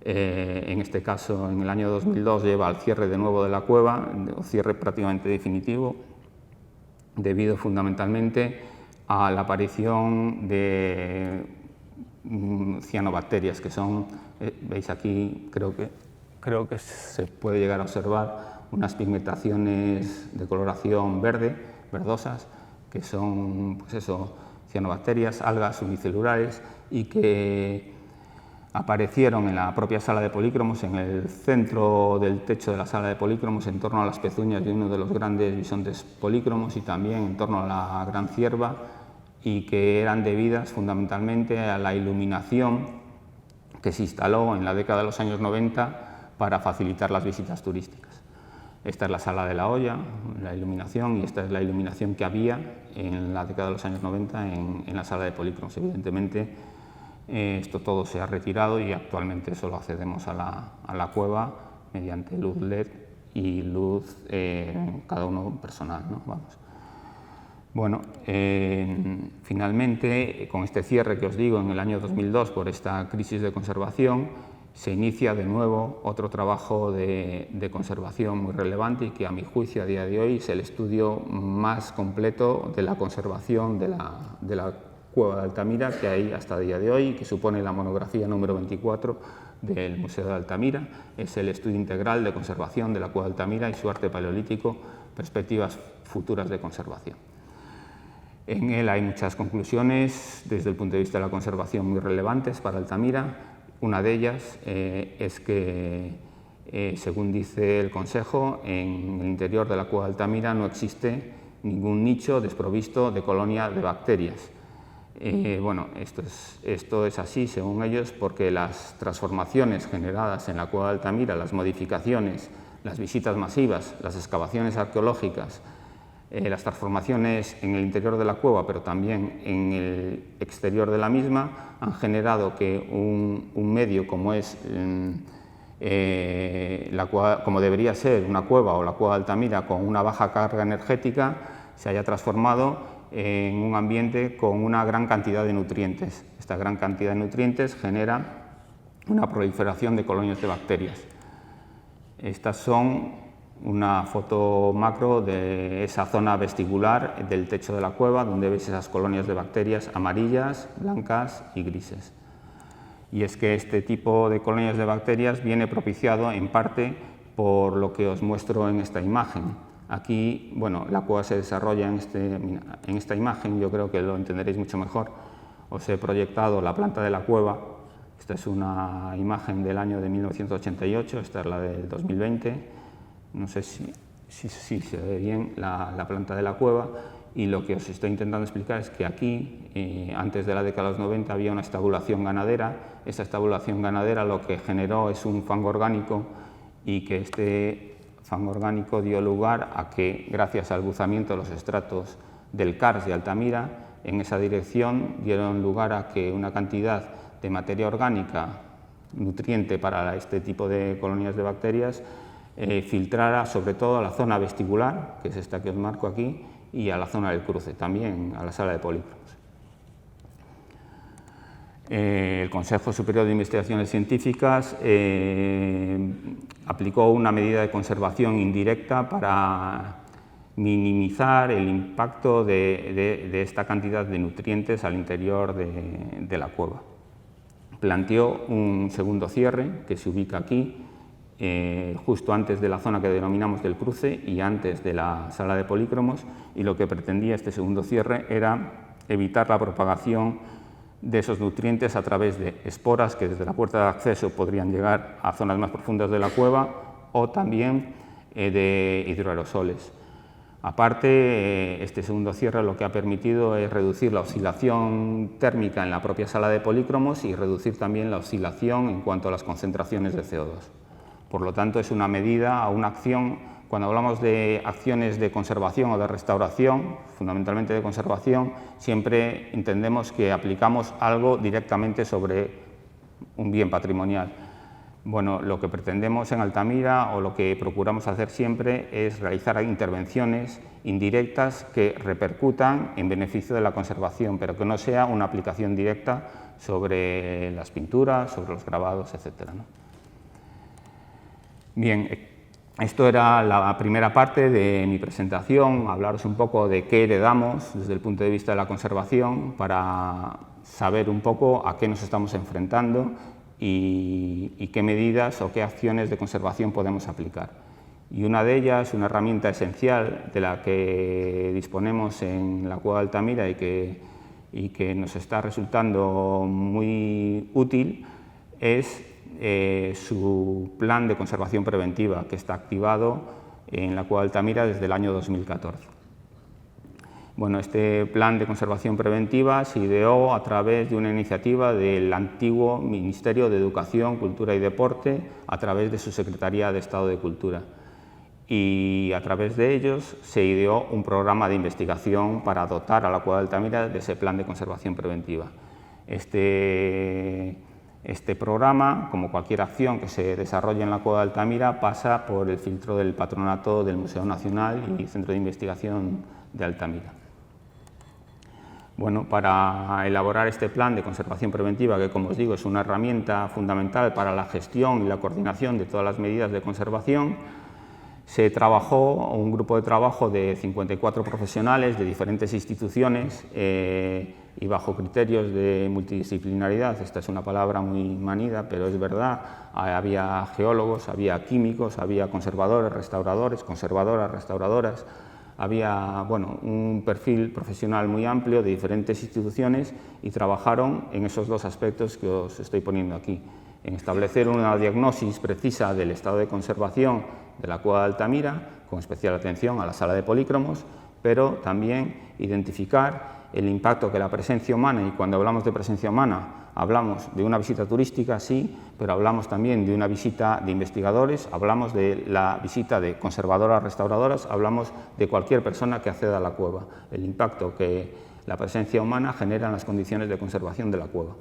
En este caso, en el año 2002, lleva al cierre de nuevo de la cueva, un cierre prácticamente definitivo, debido fundamentalmente a la aparición de cianobacterias, que son, veis aquí, creo que se puede llegar a observar unas pigmentaciones de coloración verde, verdosas, que son, pues eso, cianobacterias, algas unicelulares, y que aparecieron en la propia sala de polícromos, en el centro del techo de la sala de polícromos, en torno a las pezuñas de uno de los grandes bisontes polícromos y también en torno a la gran cierva, y que eran debidas fundamentalmente a la iluminación que se instaló en la década de los años 90 para facilitar las visitas turísticas. Esta es la sala de la olla, la iluminación, y esta es la iluminación que había en la década de los años 90 en la sala de polícromos. Evidentemente, esto todo se ha retirado y actualmente solo accedemos a la cueva mediante luz LED y luz cada uno personal, ¿no? Vamos. Bueno, finalmente, con este cierre que os digo, en el año 2002, por esta crisis de conservación, se inicia de nuevo otro trabajo de conservación muy relevante y que, a mi juicio, a día de hoy es el estudio más completo de la conservación de la cueva de Altamira que hay hasta el día de hoy, que supone la monografía número 24 del Museo de Altamira. Es el estudio integral de conservación de la cueva de Altamira y su arte paleolítico, perspectivas futuras de conservación. En él hay muchas conclusiones desde el punto de vista de la conservación muy relevantes para Altamira. Una de ellas es que, según dice el Consejo, en el interior de la cueva de Altamira no existe ningún nicho desprovisto de colonia de bacterias. Bueno, esto es así, según ellos, porque las transformaciones generadas en la cueva de Altamira, las modificaciones, las visitas masivas, las excavaciones arqueológicas, las transformaciones en el interior de la cueva, pero también en el exterior de la misma, han generado que un medio como es como debería ser una cueva o la cueva de Altamira, con una baja carga energética, se haya transformado en un ambiente con una gran cantidad de nutrientes. Esta gran cantidad de nutrientes genera una proliferación de colonias de bacterias. Estas son una foto macro de esa zona vestibular del techo de la cueva, donde veis esas colonias de bacterias amarillas, blancas y grises. Y es que este tipo de colonias de bacterias viene propiciado en parte por lo que os muestro en esta imagen. Aquí, bueno, la cueva se desarrolla en esta imagen, yo creo que lo entenderéis mucho mejor. Os he proyectado la planta de la cueva. Esta es una imagen del año de 1988, esta es la del 2020. No sé si se ve bien la planta de la cueva, y lo que os estoy intentando explicar es que aquí, antes de la década de los 90, había una estabulación ganadera. Esa estabulación ganadera lo que generó es un fango orgánico, y que este fango orgánico dio lugar a que, gracias al buzamiento de los estratos del Karst de Altamira, en esa dirección dieron lugar a que una cantidad de materia orgánica, nutriente para este tipo de colonias de bacterias, filtrara sobre todo a la zona vestibular, que es esta que os marco aquí, y a la zona del cruce, también a la sala de polícromos. El Consejo Superior de Investigaciones Científicas aplicó una medida de conservación indirecta para minimizar el impacto de esta cantidad de nutrientes al interior de la cueva. Planteó un segundo cierre que se ubica aquí, justo antes de la zona que denominamos del cruce y antes de la sala de polícromos, y lo que pretendía este segundo cierre era evitar la propagación de esos nutrientes a través de esporas que desde la puerta de acceso podrían llegar a zonas más profundas de la cueva, o también de hidroaerosoles. Aparte, este segundo cierre lo que ha permitido es reducir la oscilación térmica en la propia sala de polícromos y reducir también la oscilación en cuanto a las concentraciones de CO2. Por lo tanto, es una medida, una acción. Cuando hablamos de acciones de conservación o de restauración, fundamentalmente de conservación, siempre entendemos que aplicamos algo directamente sobre un bien patrimonial. Bueno, lo que pretendemos en Altamira, o lo que procuramos hacer siempre, es realizar intervenciones indirectas que repercutan en beneficio de la conservación, pero que no sea una aplicación directa sobre las pinturas, sobre los grabados, etc., ¿no? Bien, esto era la primera parte de mi presentación, hablaros un poco de qué heredamos desde el punto de vista de la conservación, para saber un poco a qué nos estamos enfrentando y qué medidas o qué acciones de conservación podemos aplicar. Y una de ellas, una herramienta esencial de la que disponemos en la cueva de Altamira y que nos está resultando muy útil, es su plan de conservación preventiva, que está activado en la cueva de Altamira desde el año 2014. Bueno, este plan de conservación preventiva se ideó a través de una iniciativa del antiguo Ministerio de Educación, Cultura y Deporte, a través de su Secretaría de Estado de Cultura. y a través de ellos se ideó un programa de investigación para dotar a la Cueva de Altamira de ese plan de conservación preventiva. Este programa, como cualquier acción que se desarrolle en la Cueva de Altamira, pasa por el filtro del patronato del Museo Nacional y Centro de Investigación de Altamira. Bueno, para elaborar este plan de conservación preventiva, que como os digo es una herramienta fundamental para la gestión y la coordinación de todas las medidas de conservación, se trabajó un grupo de trabajo de 54 profesionales de diferentes instituciones y bajo criterios de multidisciplinaridad. Esta es una palabra muy manida, pero es verdad. Había geólogos, había químicos, había conservadores, restauradores, conservadoras, restauradoras. Había un perfil profesional muy amplio de diferentes instituciones y trabajaron en esos dos aspectos que os estoy poniendo aquí, en establecer una diagnosis precisa del estado de conservación de la Cueva de Altamira, con especial atención a la sala de polícromos, pero también identificar el impacto que la presencia humana, y cuando hablamos de presencia humana hablamos de una visita turística, sí, pero hablamos también de una visita de investigadores, hablamos de la visita de conservadoras, restauradoras, hablamos de cualquier persona que acceda a la cueva, el impacto que la presencia humana genera en las condiciones de conservación de la cueva.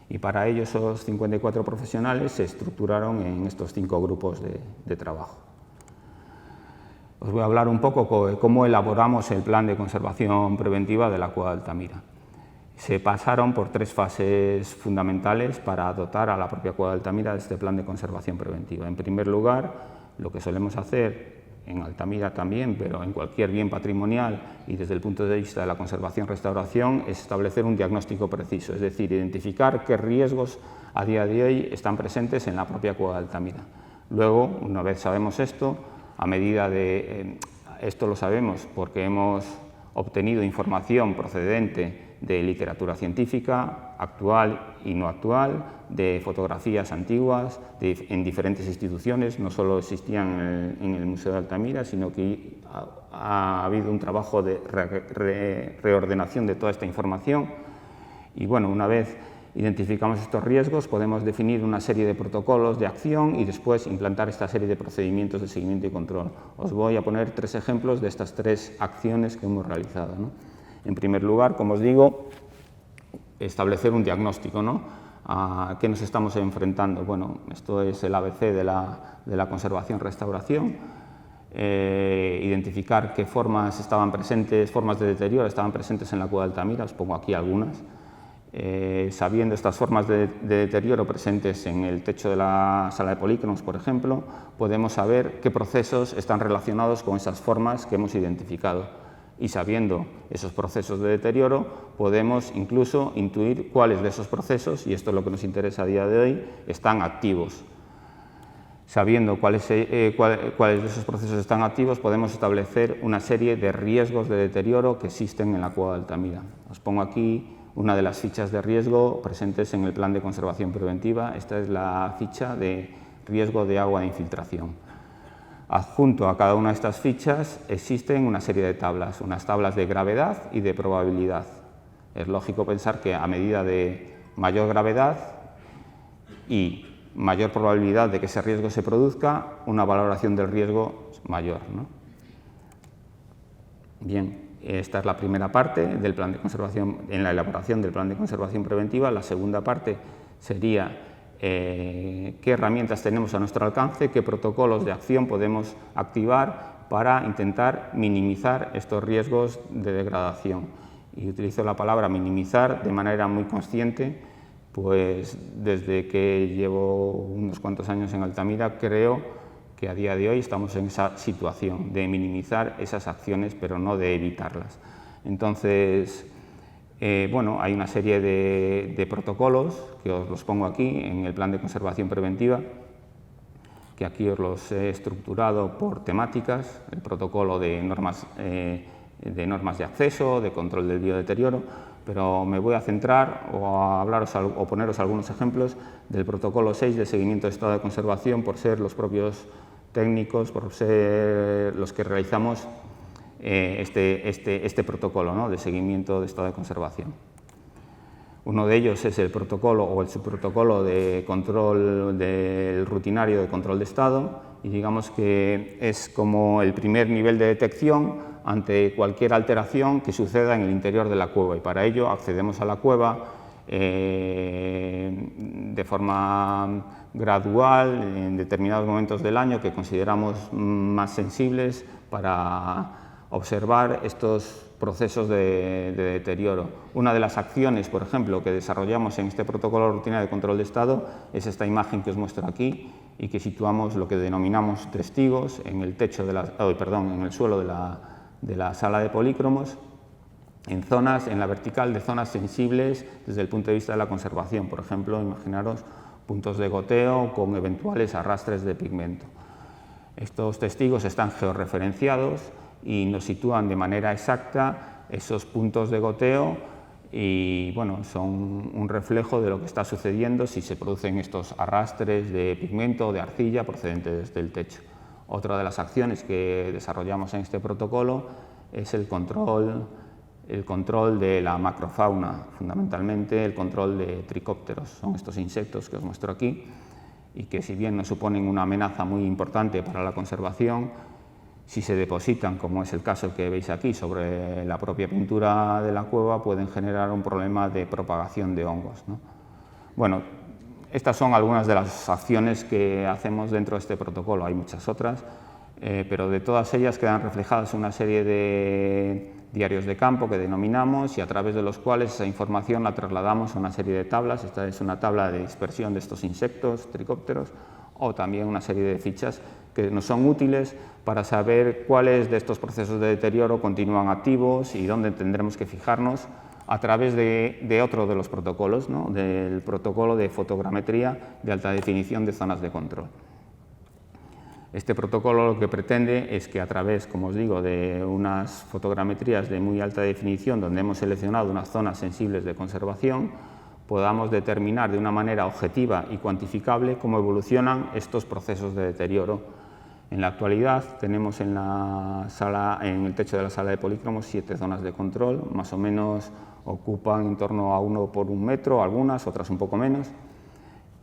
Y para ello esos 54 profesionales se estructuraron en estos 5 grupos de trabajo. Os voy a hablar un poco de cómo elaboramos el plan de conservación preventiva de la Cueva de Altamira. Se pasaron por 3 fases fundamentales para dotar a la propia Cueva de Altamira de este plan de conservación preventiva. En primer lugar, lo que solemos hacer en Altamira también, pero en cualquier bien patrimonial y desde el punto de vista de la conservación-restauración, es establecer un diagnóstico preciso, es decir, identificar qué riesgos a día de hoy están presentes en la propia Cueva de Altamira. Luego, una vez sabemos esto, a medida de... esto lo sabemos porque hemos obtenido información procedente de literatura científica, actual y no actual, de fotografías antiguas, en diferentes instituciones, no solo existían en el Museo de Altamira, sino que ha habido un trabajo de reordenación de toda esta información. Y bueno, una vez identificamos estos riesgos, podemos definir una serie de protocolos de acción y después implantar esta serie de procedimientos de seguimiento y control. Os voy a poner 3 ejemplos de estas 3 acciones que hemos realizado, ¿no? En primer lugar, como os digo, establecer un diagnóstico, ¿no? ¿A qué nos estamos enfrentando? Bueno, esto es el ABC de la conservación-restauración. Identificar qué formas estaban presentes, formas de deterioro estaban presentes en la Cueva de Altamira, os pongo aquí algunas. Sabiendo estas formas de deterioro presentes en el techo de la sala de polícromos, por ejemplo, podemos saber qué procesos están relacionados con esas formas que hemos identificado. Y sabiendo esos procesos de deterioro, podemos incluso intuir cuáles de esos procesos, y esto es lo que nos interesa a día de hoy, están activos. Sabiendo cuáles de esos procesos están activos, podemos establecer una serie de riesgos de deterioro que existen en la Cueva de Altamira. Os pongo aquí una de las fichas de riesgo presentes en el plan de conservación preventiva. Esta es la ficha de riesgo de agua de infiltración. Adjunto a cada una de estas fichas existen una serie de tablas, unas tablas de gravedad y de probabilidad. Es lógico pensar que a medida de mayor gravedad y mayor probabilidad de que ese riesgo se produzca, una valoración del riesgo mayor, ¿no? Bien, esta es la primera parte del plan de conservación, en la elaboración del plan de conservación preventiva. La segunda parte sería qué herramientas tenemos a nuestro alcance, qué protocolos de acción podemos activar para intentar minimizar estos riesgos de degradación. Y utilizo la palabra minimizar de manera muy consciente, pues desde que llevo unos cuantos años en Altamira creo que a día de hoy estamos en esa situación de minimizar esas acciones, pero no de evitarlas. Entonces, bueno, hay una serie de protocolos que os los pongo aquí en el plan de conservación preventiva, que aquí os los he estructurado por temáticas, el protocolo de normas de acceso, de control del biodeterioro, pero me voy a centrar o poneros algunos ejemplos del protocolo 6 de seguimiento de estado de conservación, por ser los propios técnicos, por ser los que realizamos este protocolo, ¿no?, de seguimiento de estado de conservación. Uno de ellos es el protocolo o el subprotocolo de control del rutinario de control de estado, y digamos que es como el primer nivel de detección ante cualquier alteración que suceda en el interior de la cueva, y para ello accedemos a la cueva de forma gradual en determinados momentos del año que consideramos más sensibles para observar estos procesos de deterioro. Una de las acciones, por ejemplo, que desarrollamos en este protocolo rutinario de control de estado es esta imagen que os muestro aquí, y que situamos lo que denominamos testigos en el techo de en el suelo de la sala de polícromos, en la vertical de zonas sensibles desde el punto de vista de la conservación. Por ejemplo, imaginaros puntos de goteo con eventuales arrastres de pigmento. Estos testigos están georreferenciados y nos sitúan de manera exacta esos puntos de goteo, y bueno, son un reflejo de lo que está sucediendo si se producen estos arrastres de pigmento o de arcilla procedentes del techo. Otra de las acciones que desarrollamos en este protocolo es el control de la macrofauna, fundamentalmente el control de tricópteros. Son estos insectos que os muestro aquí, y que, si bien no suponen una amenaza muy importante para la conservación, si se depositan, como es el caso que veis aquí, sobre la propia pintura de la cueva, pueden generar un problema de propagación de hongos, ¿no? Bueno, estas son algunas de las acciones que hacemos dentro de este protocolo. Hay muchas otras, pero de todas ellas quedan reflejadas una serie de diarios de campo que denominamos, y a través de los cuales esa información la trasladamos a una serie de tablas. Esta es una tabla de dispersión de estos insectos, tricópteros, o también una serie de fichas que nos son útiles para saber cuáles de estos procesos de deterioro continúan activos y dónde tendremos que fijarnos a través de otro de los protocolos, ¿no?, del protocolo de fotogrametría de alta definición de zonas de control. Este protocolo lo que pretende es que, a través, como os digo, de unas fotogrametrías de muy alta definición, donde hemos seleccionado unas zonas sensibles de conservación, podamos determinar de una manera objetiva y cuantificable cómo evolucionan estos procesos de deterioro. En la actualidad tenemos en el techo de la sala de polícromos 7 zonas de control, más o menos ocupan en torno a 1 por 1 metro, algunas, otras un poco menos,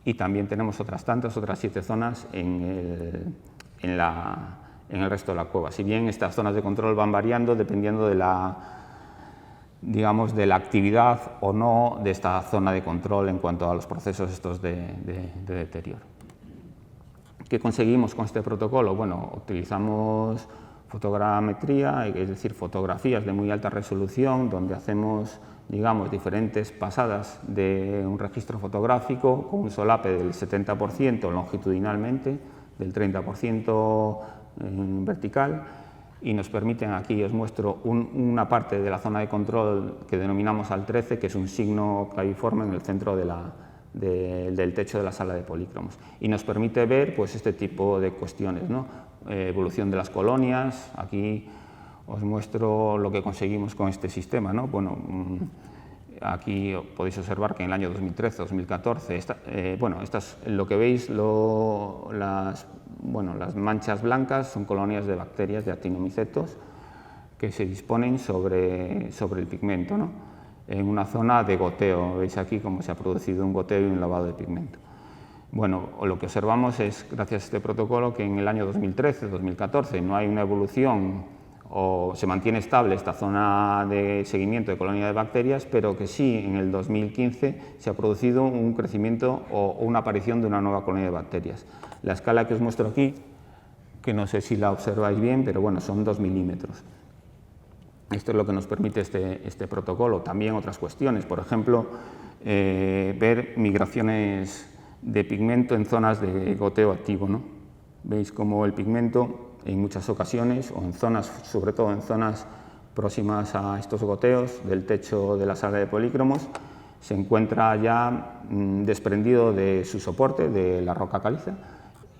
y también tenemos otras 7 zonas en el resto de la cueva. Si bien estas zonas de control van variando dependiendo de la actividad o no de esta zona de control en cuanto a los procesos estos de deterioro. ¿Qué conseguimos con este protocolo? Bueno, utilizamos fotogrametría, es decir, fotografías de muy alta resolución, donde hacemos, diferentes pasadas de un registro fotográfico con un solape del 70% longitudinalmente, del 30% en vertical, y nos permiten, aquí os muestro una parte de la zona de control que denominamos al 13, que es un signo claviforme en el centro del techo de la sala de polícromos, y nos permite ver pues este tipo de cuestiones, ¿no? Evolución de las colonias. Aquí os muestro lo que conseguimos con este sistema, ¿no? Bueno, aquí podéis observar que en el año 2013-2014, lo que veis, las manchas blancas son colonias de bacterias de actinomicetos que se disponen sobre el pigmento, ¿no?, en una zona de goteo. Veis aquí cómo se ha producido un goteo y un lavado de pigmento. Bueno, lo que observamos es, gracias a este protocolo, que en el año 2013-2014 no hay una evolución o se mantiene estable esta zona de seguimiento de colonia de bacterias, pero que sí, en el 2015 se ha producido un crecimiento o una aparición de una nueva colonia de bacterias. La escala que os muestro aquí, que no sé si la observáis bien, pero bueno, son 2 milímetros. Esto es lo que nos permite este protocolo. También otras cuestiones, por ejemplo, ver migraciones de pigmento en zonas de goteo activo, ¿no? Veis cómo el pigmento, en muchas ocasiones, o en zonas, sobre todo en zonas próximas a estos goteos del techo de la sala de polícromos, se encuentra ya desprendido de su soporte, de la roca caliza,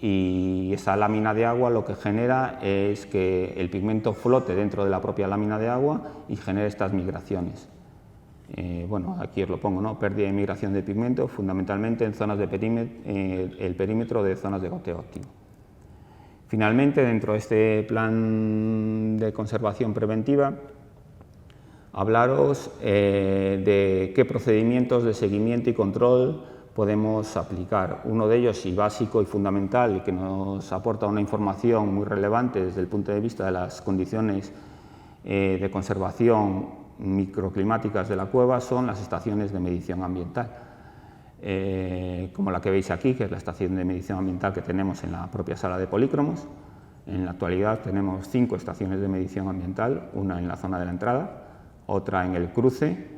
y esa lámina de agua lo que genera es que el pigmento flote dentro de la propia lámina de agua y genere estas migraciones. Bueno, aquí os lo pongo, ¿no? Pérdida y migración de pigmento, fundamentalmente en zonas de el perímetro de zonas de goteo activo. Finalmente, dentro de este plan de conservación preventiva, hablaros de qué procedimientos de seguimiento y control podemos aplicar. Uno de ellos, y básico y fundamental, y que nos aporta una información muy relevante desde el punto de vista de las condiciones de conservación microclimáticas de la cueva, son las estaciones de medición ambiental. Como la que veis aquí, que es la estación de medición ambiental que tenemos en la propia sala de polícromos. En la actualidad tenemos 5 estaciones de medición ambiental, una en la zona de la entrada, otra en el cruce,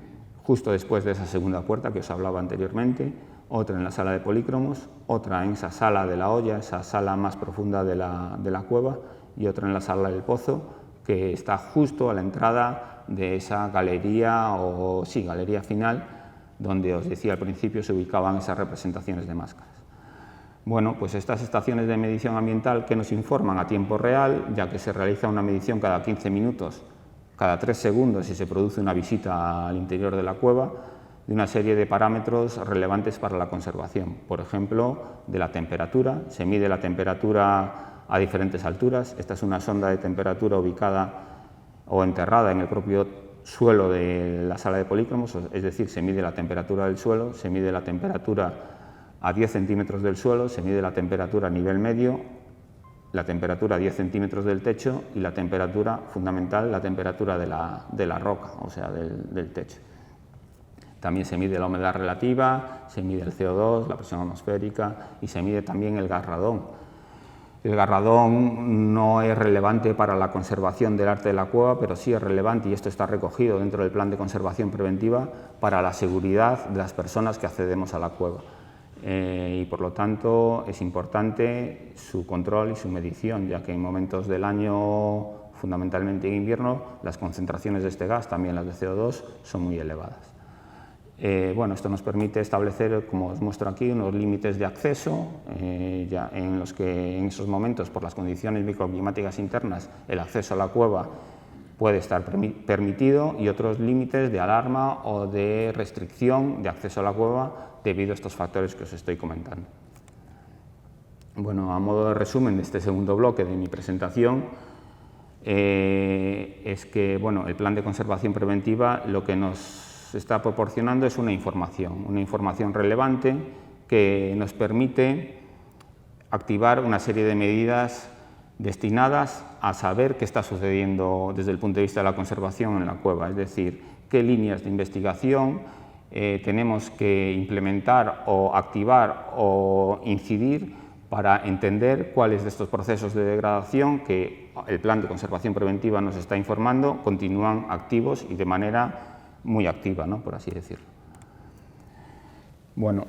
justo después de esa segunda puerta que os hablaba anteriormente, otra en la sala de polícromos, otra en esa sala de la olla, esa sala más profunda de la cueva, y otra en la sala del pozo, que está justo a la entrada de esa galería, galería final, donde os decía al principio se ubicaban esas representaciones de máscaras. Bueno, pues estas estaciones de medición ambiental que nos informan a tiempo real, ya que se realiza una medición cada 15 minutos, cada 3 segundos si se produce una visita al interior de la cueva, de una serie de parámetros relevantes para la conservación. Por ejemplo, de la temperatura, se mide la temperatura a diferentes alturas. Esta es una sonda de temperatura ubicada o enterrada en el propio suelo de la sala de polícromos, es decir, se mide la temperatura del suelo, se mide la temperatura a 10 centímetros del suelo, se mide la temperatura a nivel medio, la temperatura a 10 centímetros del techo y la temperatura fundamental, la temperatura de la roca, o sea, del techo. También se mide la humedad relativa, se mide el CO2, la presión atmosférica y se mide también el gas radón. El gas radón no es relevante para la conservación del arte de la cueva, pero sí es relevante, y esto está recogido dentro del plan de conservación preventiva, para la seguridad de las personas que accedemos a la cueva. Y por lo tanto es importante su control y su medición, ya que en momentos del año, fundamentalmente en invierno, las concentraciones de este gas, también las de CO2, son muy elevadas. Bueno, esto nos permite establecer, como os muestro aquí, unos límites de acceso, ya en los que en esos momentos, por las condiciones microclimáticas internas, el acceso a la cueva puede estar permitido, y otros límites de alarma o de restricción de acceso a la cueva debido a estos factores que os estoy comentando. Bueno, a modo de resumen de este segundo bloque de mi presentación, es que el plan de conservación preventiva lo que nos está proporcionando es una información relevante que nos permite activar una serie de medidas destinadas a saber qué está sucediendo desde el punto de vista de la conservación en la cueva, es decir, qué líneas de investigación tenemos que implementar o activar o incidir para entender cuáles de estos procesos de degradación que el plan de conservación preventiva nos está informando continúan activos y de manera muy activa, ¿no?, por así decirlo. Bueno,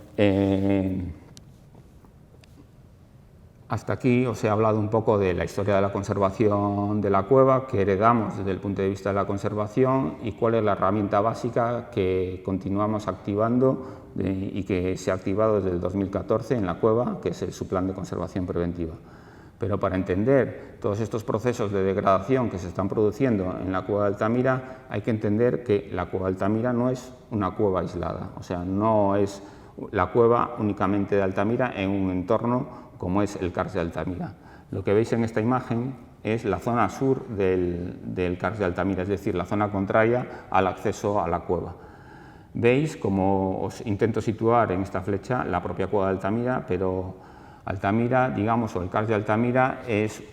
hasta aquí os he hablado un poco de la historia de la conservación de la cueva, que heredamos desde el punto de vista de la conservación y cuál es la herramienta básica que continuamos activando y que se ha activado desde el 2014 en la cueva, que es su plan de conservación preventiva. Pero para entender todos estos procesos de degradación que se están produciendo en la cueva de Altamira, hay que entender que la cueva de Altamira no es una cueva aislada, o sea, no es la cueva únicamente de Altamira en un entorno como es el Karst de Altamira. Lo que veis en esta imagen es la zona sur del Karst de Altamira, es decir, la zona contraria al acceso a la cueva. Veis, como os intento situar en esta flecha, la propia cueva de Altamira, pero Altamira, digamos, o el Karst de Altamira es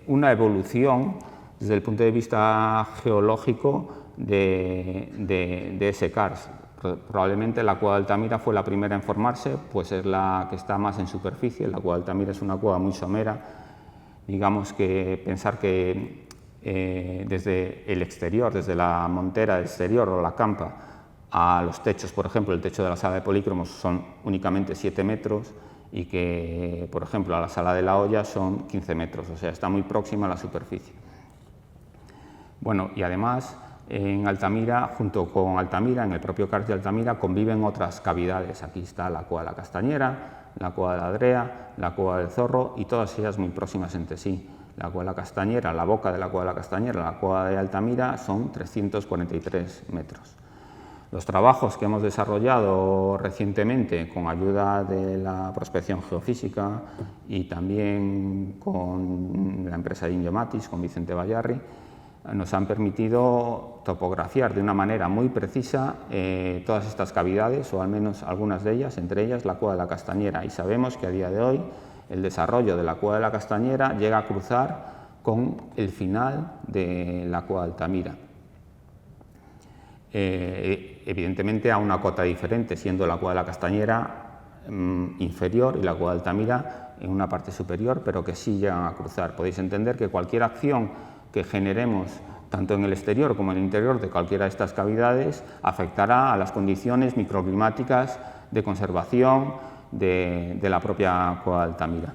una evolución desde el punto de vista geológico de ese Karst. Probablemente la cueva de Altamira fue la primera en formarse, pues es la que está más en superficie. La cueva de Altamira es una cueva muy somera. Digamos que pensar que desde el exterior, desde la montera exterior o la campa a los techos, por ejemplo, el techo de la sala de polícromos son únicamente 7 metros, y que, por ejemplo, a la sala de la olla son 15 metros, o sea, está muy próxima a la superficie. Bueno, y además, en Altamira, junto con Altamira, en el propio Karst de Altamira, conviven otras cavidades. Aquí está la cueva de la Castañera, la cueva de la Adrea, la cueva del Zorro, y todas ellas muy próximas entre sí. La cueva de la Castañera, la boca de la cueva de la Castañera, la cueva de Altamira son 343 metros. Los trabajos que hemos desarrollado recientemente con ayuda de la prospección geofísica y también con la empresa Ingeomatis, con Vicente Bayarri, nos han permitido topografiar de una manera muy precisa todas estas cavidades, o al menos algunas de ellas, entre ellas la Cueva de la Castañera, y sabemos que a día de hoy el desarrollo de la Cueva de la Castañera llega a cruzar con el final de la Cueva de Altamira. Evidentemente a una cota diferente, siendo la Cueva de la Castañera inferior y la Cueva de Altamira en una parte superior, pero que sí llegan a cruzar. Podéis entender que cualquier acción que generemos tanto en el exterior como en el interior de cualquiera de estas cavidades afectará a las condiciones microclimáticas de conservación de la propia Cueva de Altamira.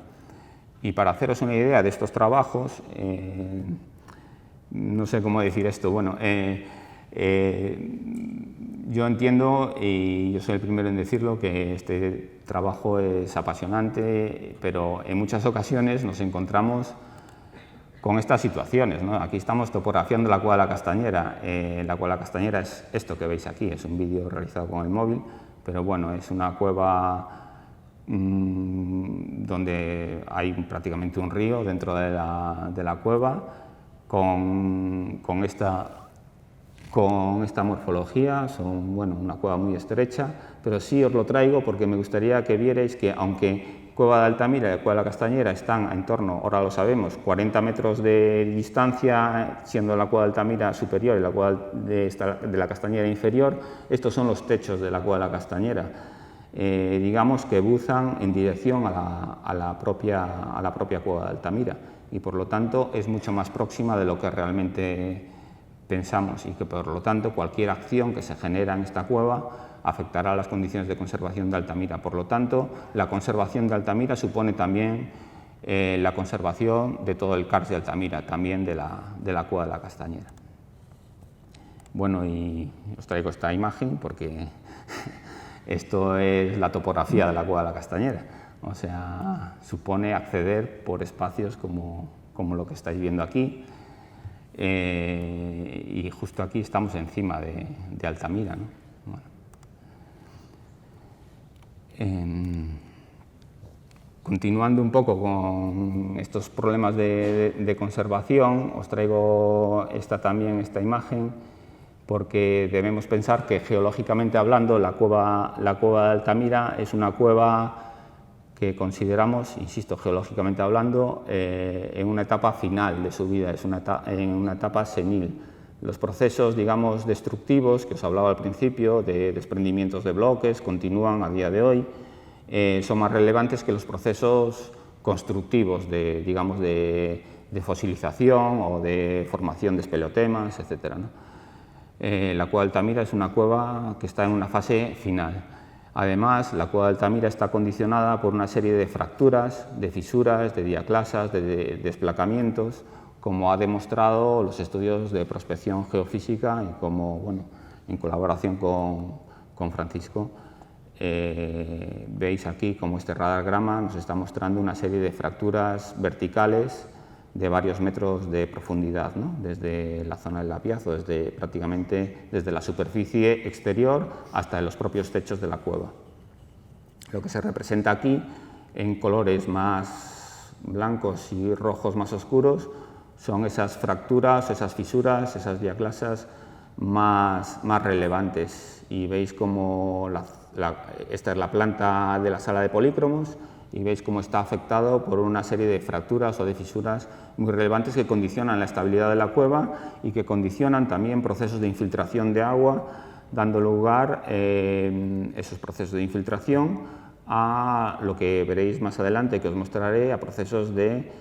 Y para haceros una idea de estos trabajos, no sé cómo decir esto, bueno, yo entiendo, y yo soy el primero en decirlo, que este trabajo es apasionante, pero en muchas ocasiones nos encontramos con estas situaciones, ¿no? Aquí estamos topografiando la Cueva de la Castañera. La Cueva de la Castañera es esto que veis aquí, es un vídeo realizado con el móvil, pero bueno, es una cueva donde hay prácticamente un río dentro de la cueva con esta morfología. Son, bueno, una cueva muy estrecha, pero sí os lo traigo porque me gustaría que vierais que aunque Cueva de Altamira y Cueva de la Castañera están en torno, ahora lo sabemos, 40 metros de distancia, siendo la Cueva de Altamira superior y la Cueva de la Castañera inferior, estos son los techos de la Cueva de la Castañera. Digamos que buzan en dirección a la propia Cueva de Altamira, y por lo tanto es mucho más próxima de lo que realmente pensamos, y que por lo tanto cualquier acción que se genera en esta cueva afectará a las condiciones de conservación de Altamira. Por lo tanto, la conservación de Altamira supone también la conservación de todo el karst de Altamira, también de la Cueva de la Castañera. Bueno, y os traigo esta imagen porque esto es la topografía de la Cueva de la Castañera. O sea, supone acceder por espacios como lo que estáis viendo aquí. Y justo aquí estamos encima de Altamira, ¿no? Bueno. Continuando un poco con estos problemas de conservación, os traigo esta imagen, porque debemos pensar que geológicamente hablando la cueva de Altamira es una cueva que consideramos, insisto, geológicamente hablando, en una etapa final de su vida, es en una etapa senil. Los procesos, digamos, destructivos que os hablaba al principio, de desprendimientos de bloques, continúan a día de hoy, son más relevantes que los procesos constructivos, digamos, de fosilización o de formación de espeleotemas, etc., ¿no? La cueva de Altamira es una cueva que está en una fase final. Además, la Cueva de Altamira está condicionada por una serie de fracturas, de fisuras, de diaclasas, de desplacamientos, como ha demostrado los estudios de prospección geofísica y como, bueno, en colaboración con Francisco, veis aquí como este radargrama nos está mostrando una serie de fracturas verticales de varios metros de profundidad, ¿no? Desde la zona del lapiazo, prácticamente desde la superficie exterior hasta los propios techos de la cueva. Lo que se representa aquí en colores más blancos y rojos más oscuros son esas fracturas, esas fisuras, esas diaclasas más relevantes, y veis como esta es la planta de la sala de polícromos, y veis cómo está afectado por una serie de fracturas o de fisuras muy relevantes que condicionan la estabilidad de la cueva y que condicionan también procesos de infiltración de agua, dando lugar esos procesos de infiltración a lo que veréis más adelante, que os mostraré, a procesos de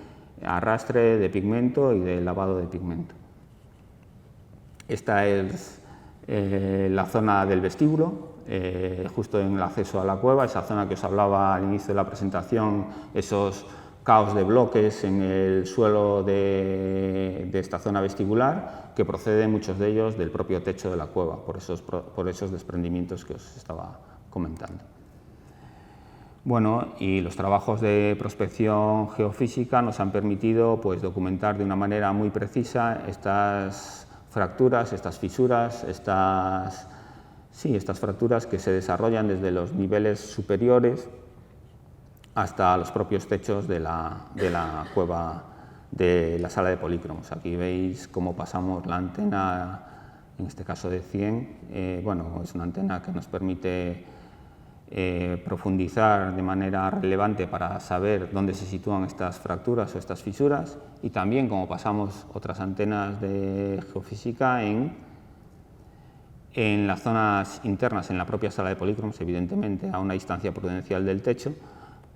arrastre de pigmento y de lavado de pigmento. Esta es la zona del vestíbulo, justo en el acceso a la cueva, esa zona que os hablaba al inicio de la presentación, esos caos de bloques en el suelo de esta zona vestibular, que proceden muchos de ellos del propio techo de la cueva, por esos desprendimientos que os estaba comentando. Bueno, y los trabajos de prospección geofísica nos han permitido, pues, documentar de una manera muy precisa estas fracturas, estas fisuras, estas fracturas que se desarrollan desde los niveles superiores hasta los propios techos de la Cueva de la sala de polícromos. Aquí veis cómo pasamos la antena, en este caso de 100, bueno, es una antena que nos permite profundizar de manera relevante para saber dónde se sitúan estas fracturas o estas fisuras, y también como pasamos otras antenas de geofísica en las zonas internas, en la propia sala de polícromos, evidentemente a una distancia prudencial del techo,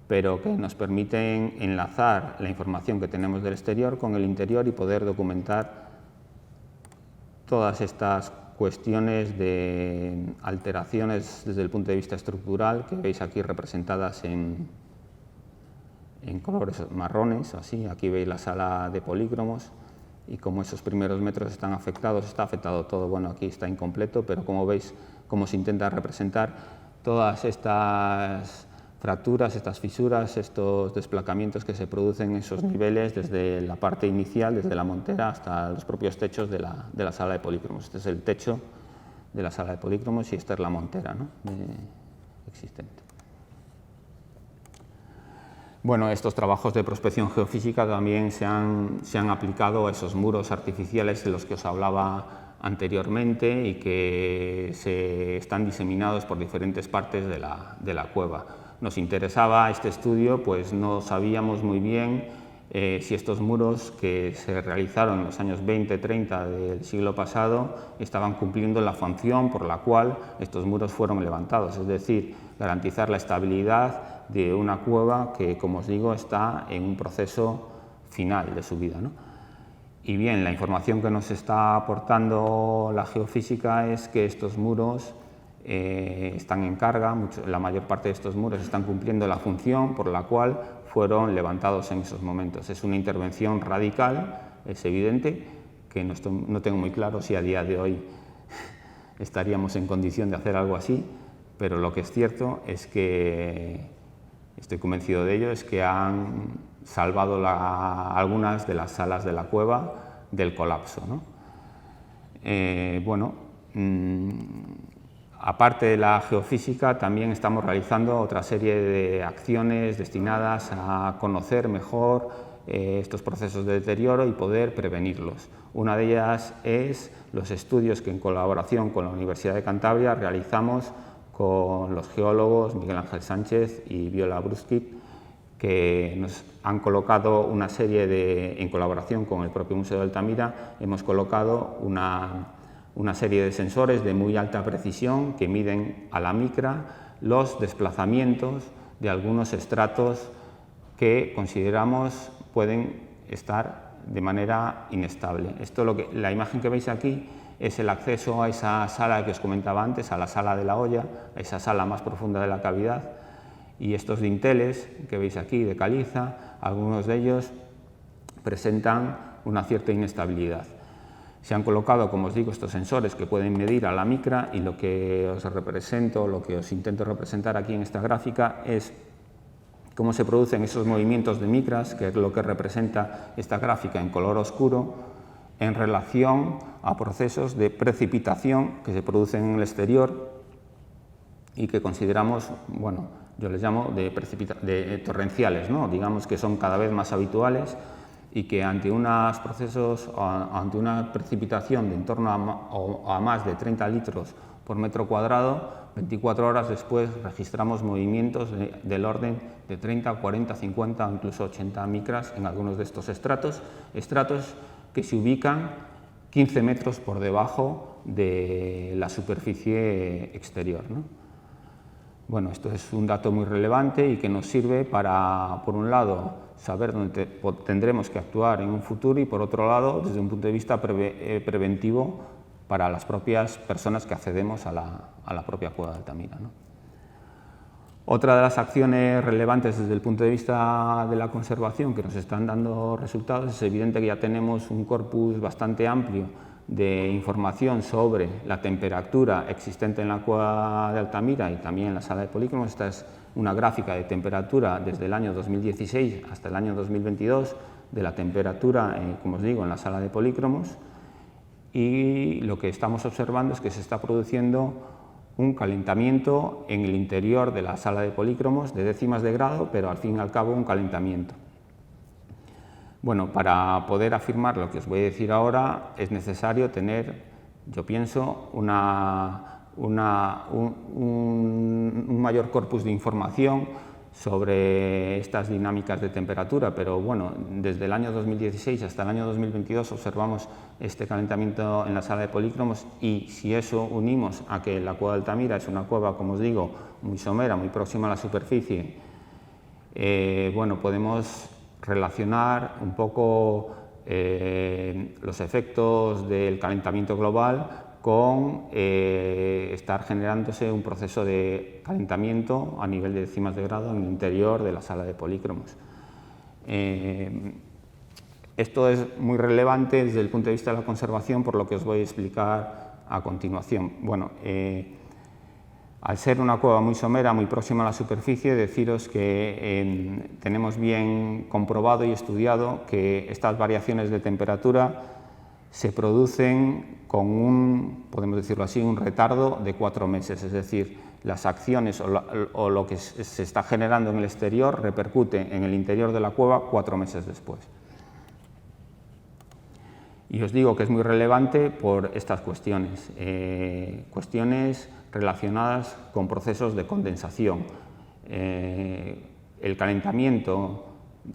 pero que nos permiten enlazar la información que tenemos del exterior con el interior y poder documentar todas estas cuestiones de alteraciones desde el punto de vista estructural que veis aquí representadas en colores marrones, así. Aquí veis la sala de polícromos y cómo esos primeros metros están afectados. Está afectado todo, bueno, aquí está incompleto, pero como veis cómo se intenta representar todas estas fracturas, estas fisuras, estos desplacamientos que se producen en esos niveles desde la parte inicial, desde la montera hasta los propios techos de la sala de polícromos. Este es el techo de la sala de polícromos y esta es la montera, ¿no?, existente. Bueno, estos trabajos de prospección geofísica también se han aplicado a esos muros artificiales de los que os hablaba anteriormente y que están diseminados por diferentes partes de la cueva. Nos interesaba este estudio, pues no sabíamos muy bien si estos muros que se realizaron en los años 20-30 del siglo pasado estaban cumpliendo la función por la cual estos muros fueron levantados, es decir, garantizar la estabilidad de una cueva que, como os digo, está en un proceso final de su vida, ¿no? Y bien, la información que nos está aportando la geofísica es que estos muros están en carga, la mayor parte de estos muros están cumpliendo la función por la cual fueron levantados en esos momentos. Es una intervención radical, es evidente, que no tengo muy claro si a día de hoy estaríamos en condición de hacer algo así, pero lo que es cierto es que, estoy convencido de ello, es que han salvado algunas de las salas de la cueva del colapso, ¿no? Aparte de la geofísica, también estamos realizando otra serie de acciones destinadas a conocer mejor estos procesos de deterioro y poder prevenirlos. Una de ellas es los estudios que en colaboración con la Universidad de Cantabria realizamos con los geólogos Miguel Ángel Sánchez y Viola Bruskit, que nos han colocado una serie en colaboración con el propio Museo de Altamira, hemos colocado una serie de sensores de muy alta precisión que miden a la micra los desplazamientos de algunos estratos que consideramos pueden estar de manera inestable. La imagen que veis aquí es el acceso a esa sala que os comentaba antes, a la sala de la olla, a esa sala más profunda de la cavidad, y estos dinteles que veis aquí de caliza, algunos de ellos presentan una cierta inestabilidad. Se han colocado, como os digo, estos sensores que pueden medir a la micra, y lo que os intento representar aquí en esta gráfica es cómo se producen esos movimientos de micras, que es lo que representa esta gráfica en color oscuro, en relación a procesos de precipitación que se producen en el exterior y que consideramos, bueno, yo les llamo de torrenciales, ¿no? Digamos que son cada vez más habituales y que ante unos procesos, ante una precipitación de en torno a más de 30 litros por metro cuadrado, 24 horas después registramos movimientos del orden de 30, 40, 50 o incluso 80 micras en algunos de estos estratos que se ubican 15 metros por debajo de la superficie exterior, ¿no? Bueno, esto es un dato muy relevante y que nos sirve para, por un lado, saber dónde tendremos que actuar en un futuro y, por otro lado, desde un punto de vista preventivo para las propias personas que accedemos a la propia cueva de Altamira, ¿no? Otra de las acciones relevantes desde el punto de vista de la conservación que nos están dando resultados es evidente que ya tenemos un corpus bastante amplio de información sobre la temperatura existente en la cueva de Altamira y también en la sala de polícromos. Esta es una gráfica de temperatura desde el año 2016 hasta el año 2022 de la temperatura, como os digo, en la sala de polícromos, y lo que estamos observando es que se está produciendo un calentamiento en el interior de la sala de polícromos de décimas de grado, pero al fin y al cabo un calentamiento. Bueno, para poder afirmar lo que os voy a decir ahora es necesario tener, yo pienso, un mayor corpus de información sobre estas dinámicas de temperatura, pero bueno, desde el año 2016 hasta el año 2022 observamos este calentamiento en la sala de polícromos, y si eso unimos a que la cueva de Altamira es una cueva, como os digo, muy somera, muy próxima a la superficie, bueno, podemos relacionar un poco los efectos del calentamiento global con estar generándose un proceso de calentamiento a nivel de décimas de grado en el interior de la sala de polícromos. Esto es muy relevante desde el punto de vista de la conservación, por lo que os voy a explicar a continuación. Bueno, al ser una cueva muy somera, muy próxima a la superficie, deciros que tenemos bien comprobado y estudiado que estas variaciones de temperatura se producen con un, podemos decirlo así, un retardo de 4 meses, es decir, las acciones o lo que se está generando en el exterior repercute en el interior de la cueva 4 meses después. Y os digo que es muy relevante por estas cuestiones, cuestiones relacionadas con procesos de condensación. El calentamiento,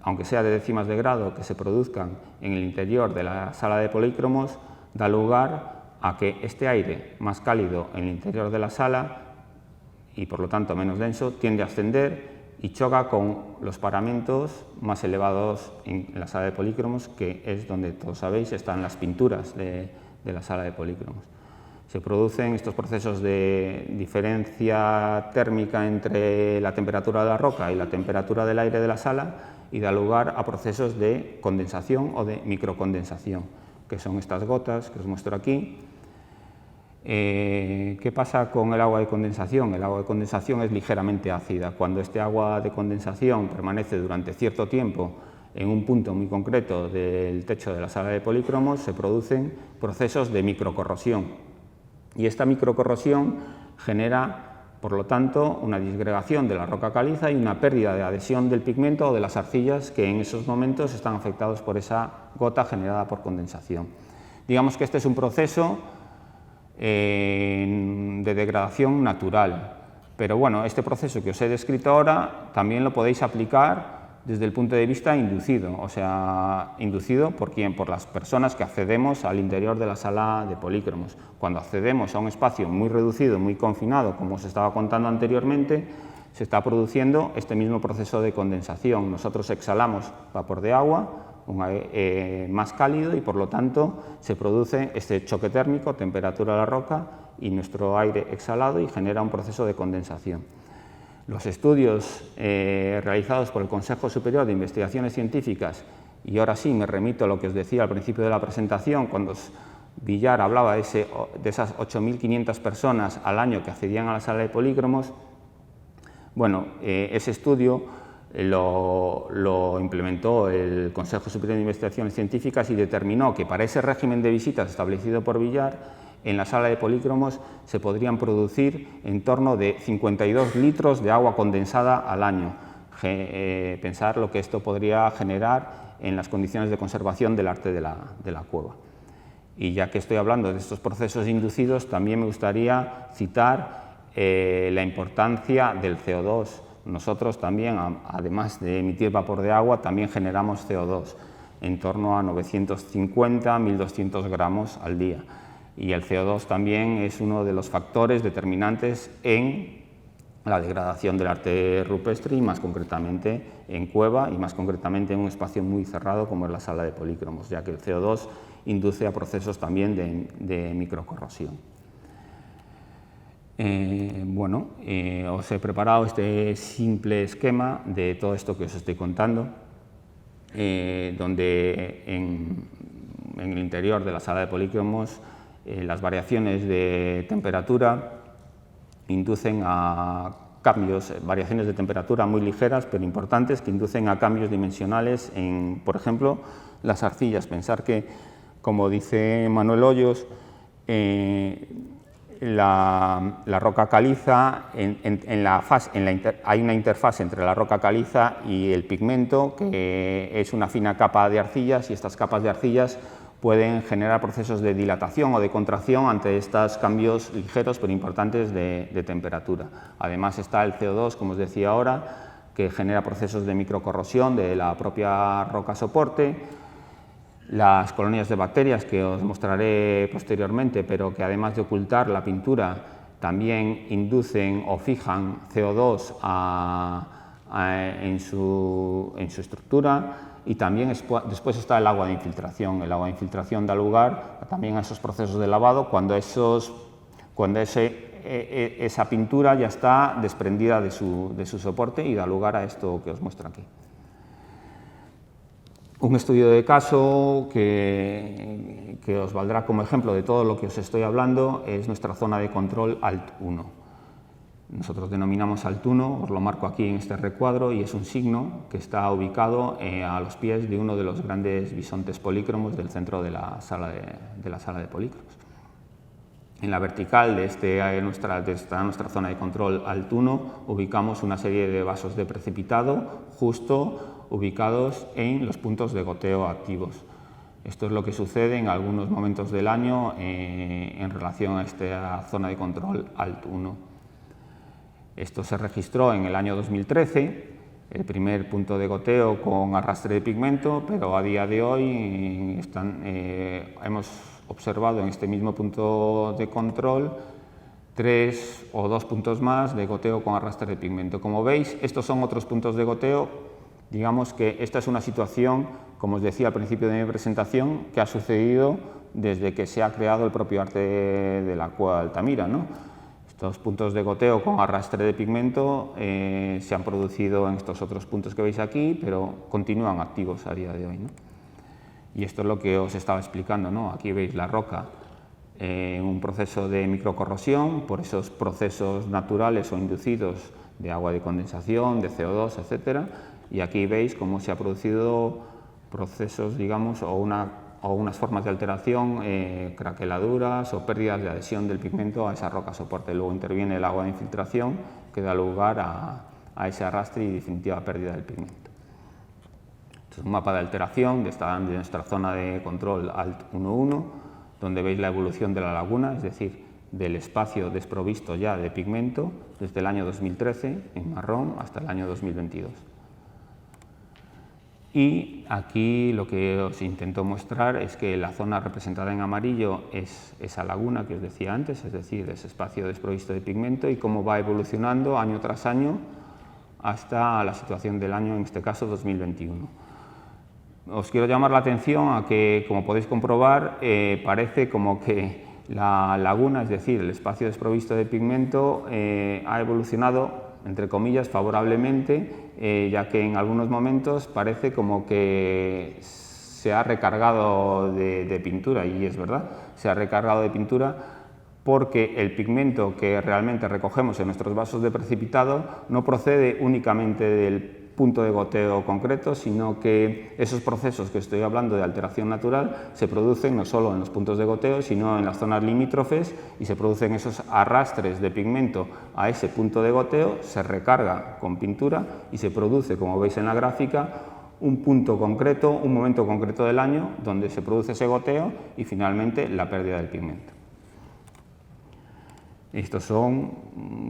aunque sea de décimas de grado, que se produzcan en el interior de la sala de polícromos, da lugar a que este aire más cálido en el interior de la sala, y por lo tanto menos denso, tiende a ascender y choca con los paramentos más elevados en la sala de polícromos, que es donde, todos sabéis, están las pinturas de la sala de polícromos. Se producen estos procesos de diferencia térmica entre la temperatura de la roca y la temperatura del aire de la sala, y da lugar a procesos de condensación o de microcondensación, que son estas gotas que os muestro aquí. ¿Qué pasa con el agua de condensación? El agua de condensación es ligeramente ácida. Cuando este agua de condensación permanece durante cierto tiempo en un punto muy concreto del techo de la sala de polícromos, se producen procesos de microcorrosión. Y esta microcorrosión genera, por lo tanto, una disgregación de la roca caliza y una pérdida de adhesión del pigmento o de las arcillas que en esos momentos están afectados por esa gota generada por condensación. Digamos que este es un proceso de degradación natural, pero bueno, este proceso que os he descrito ahora también lo podéis aplicar desde el punto de vista inducido, o sea, inducido por quién, por las personas que accedemos al interior de la sala de polícromos. Cuando accedemos a un espacio muy reducido, muy confinado, como os estaba contando anteriormente, se está produciendo este mismo proceso de condensación. Nosotros exhalamos vapor de agua, un aire más cálido, y por lo tanto se produce este choque térmico, temperatura de la roca y nuestro aire exhalado, y genera un proceso de condensación. Los estudios realizados por el Consejo Superior de Investigaciones Científicas, y ahora sí me remito a lo que os decía al principio de la presentación, cuando Villar hablaba de esas 8.500 personas al año que accedían a la sala de polícromos, bueno, ese estudio lo implementó el Consejo Superior de Investigaciones Científicas y determinó que para ese régimen de visitas establecido por Villar, en la sala de polícromos se podrían producir en torno de 52 litros de agua condensada al año. Pensar lo que esto podría generar en las condiciones de conservación del arte de la cueva. Y ya que estoy hablando de estos procesos inducidos, también me gustaría citar la importancia del CO2. Nosotros también, además de emitir vapor de agua, también generamos CO2, en torno a 950-1.200 gramos al día. Y el CO2 también es uno de los factores determinantes en la degradación del arte rupestre, y más concretamente en cueva, y más concretamente en un espacio muy cerrado como es la sala de polícromos, ya que el CO2 induce a procesos también de microcorrosión. Bueno, os he preparado este simple esquema de todo esto que os estoy contando, donde en el interior de la sala de polícromos las variaciones de temperatura inducen a cambios, variaciones de temperatura muy ligeras pero importantes, que inducen a cambios dimensionales en, por ejemplo, las arcillas. Pensar que, como dice Manuel Hoyos, la roca caliza, hay una interfase entre la roca caliza y el pigmento, que es una fina capa de arcillas, y estas capas de arcillas pueden generar procesos de dilatación o de contracción ante estos cambios ligeros pero importantes de temperatura. Además está el CO2, como os decía ahora, que genera procesos de microcorrosión de la propia roca soporte. Las colonias de bacterias, que os mostraré posteriormente, pero que además de ocultar la pintura, también inducen o fijan CO2 en su estructura. Y también después está el agua de infiltración. El agua de infiltración da lugar también a esos procesos de lavado cuando esa pintura ya está desprendida de su soporte y da lugar a esto que os muestro aquí. Un estudio de caso que os valdrá como ejemplo de todo lo que os estoy hablando es nuestra zona de control ALT1. Nosotros denominamos ALT1, os lo marco aquí en este recuadro, y es un signo que está ubicado a los pies de uno de los grandes bisontes polícromos del centro de la sala de polícromos. En la vertical de esta nuestra zona de control ALT1 ubicamos una serie de vasos de precipitado justo ubicados en los puntos de goteo activos. Esto es lo que sucede en algunos momentos del año en relación a esta zona de control ALT1. Esto se registró en el año 2013, el primer punto de goteo con arrastre de pigmento, pero a día de hoy hemos observado en este mismo punto de control 3 o 2 puntos más de goteo con arrastre de pigmento. Como veis, estos son otros puntos de goteo. Digamos que esta es una situación, como os decía al principio de mi presentación, que ha sucedido desde que se ha creado el propio arte de la cueva de Altamira, ¿no? Estos puntos de goteo con arrastre de pigmento se han producido en estos otros puntos que veis aquí, pero continúan activos a día de hoy, ¿no? Y esto es lo que os estaba explicando, ¿no? Aquí veis la roca en un proceso de microcorrosión por esos procesos naturales o inducidos de agua de condensación, de CO2, etcétera. Y aquí veis cómo se han producido procesos, digamos, o unas formas de alteración, craqueladuras o pérdidas de adhesión del pigmento a esa roca soporte. Luego interviene el agua de infiltración que da lugar a ese arrastre y definitiva pérdida del pigmento. Este es un mapa de alteración de nuestra zona de control ALT1.1, donde veis la evolución de la laguna, es decir, del espacio desprovisto ya de pigmento desde el año 2013 en marrón hasta el año 2022. Y aquí lo que os intento mostrar es que la zona representada en amarillo es esa laguna que os decía antes, es decir, ese espacio desprovisto de pigmento, y cómo va evolucionando año tras año hasta la situación del año, en este caso 2021. Os quiero llamar la atención a que, como podéis comprobar, parece como que la laguna, es decir, el espacio desprovisto de pigmento, ha evolucionado, entre comillas, favorablemente, ya que en algunos momentos parece como que se ha recargado de pintura, y es verdad, se ha recargado de pintura porque el pigmento que realmente recogemos en nuestros vasos de precipitado no procede únicamente del punto de goteo concreto, sino que esos procesos que estoy hablando de alteración natural se producen no solo en los puntos de goteo, sino en las zonas limítrofes, y se producen esos arrastres de pigmento a ese punto de goteo, se recarga con pintura y se produce, como veis en la gráfica, un punto concreto, un momento concreto del año donde se produce ese goteo y finalmente la pérdida del pigmento. Estos son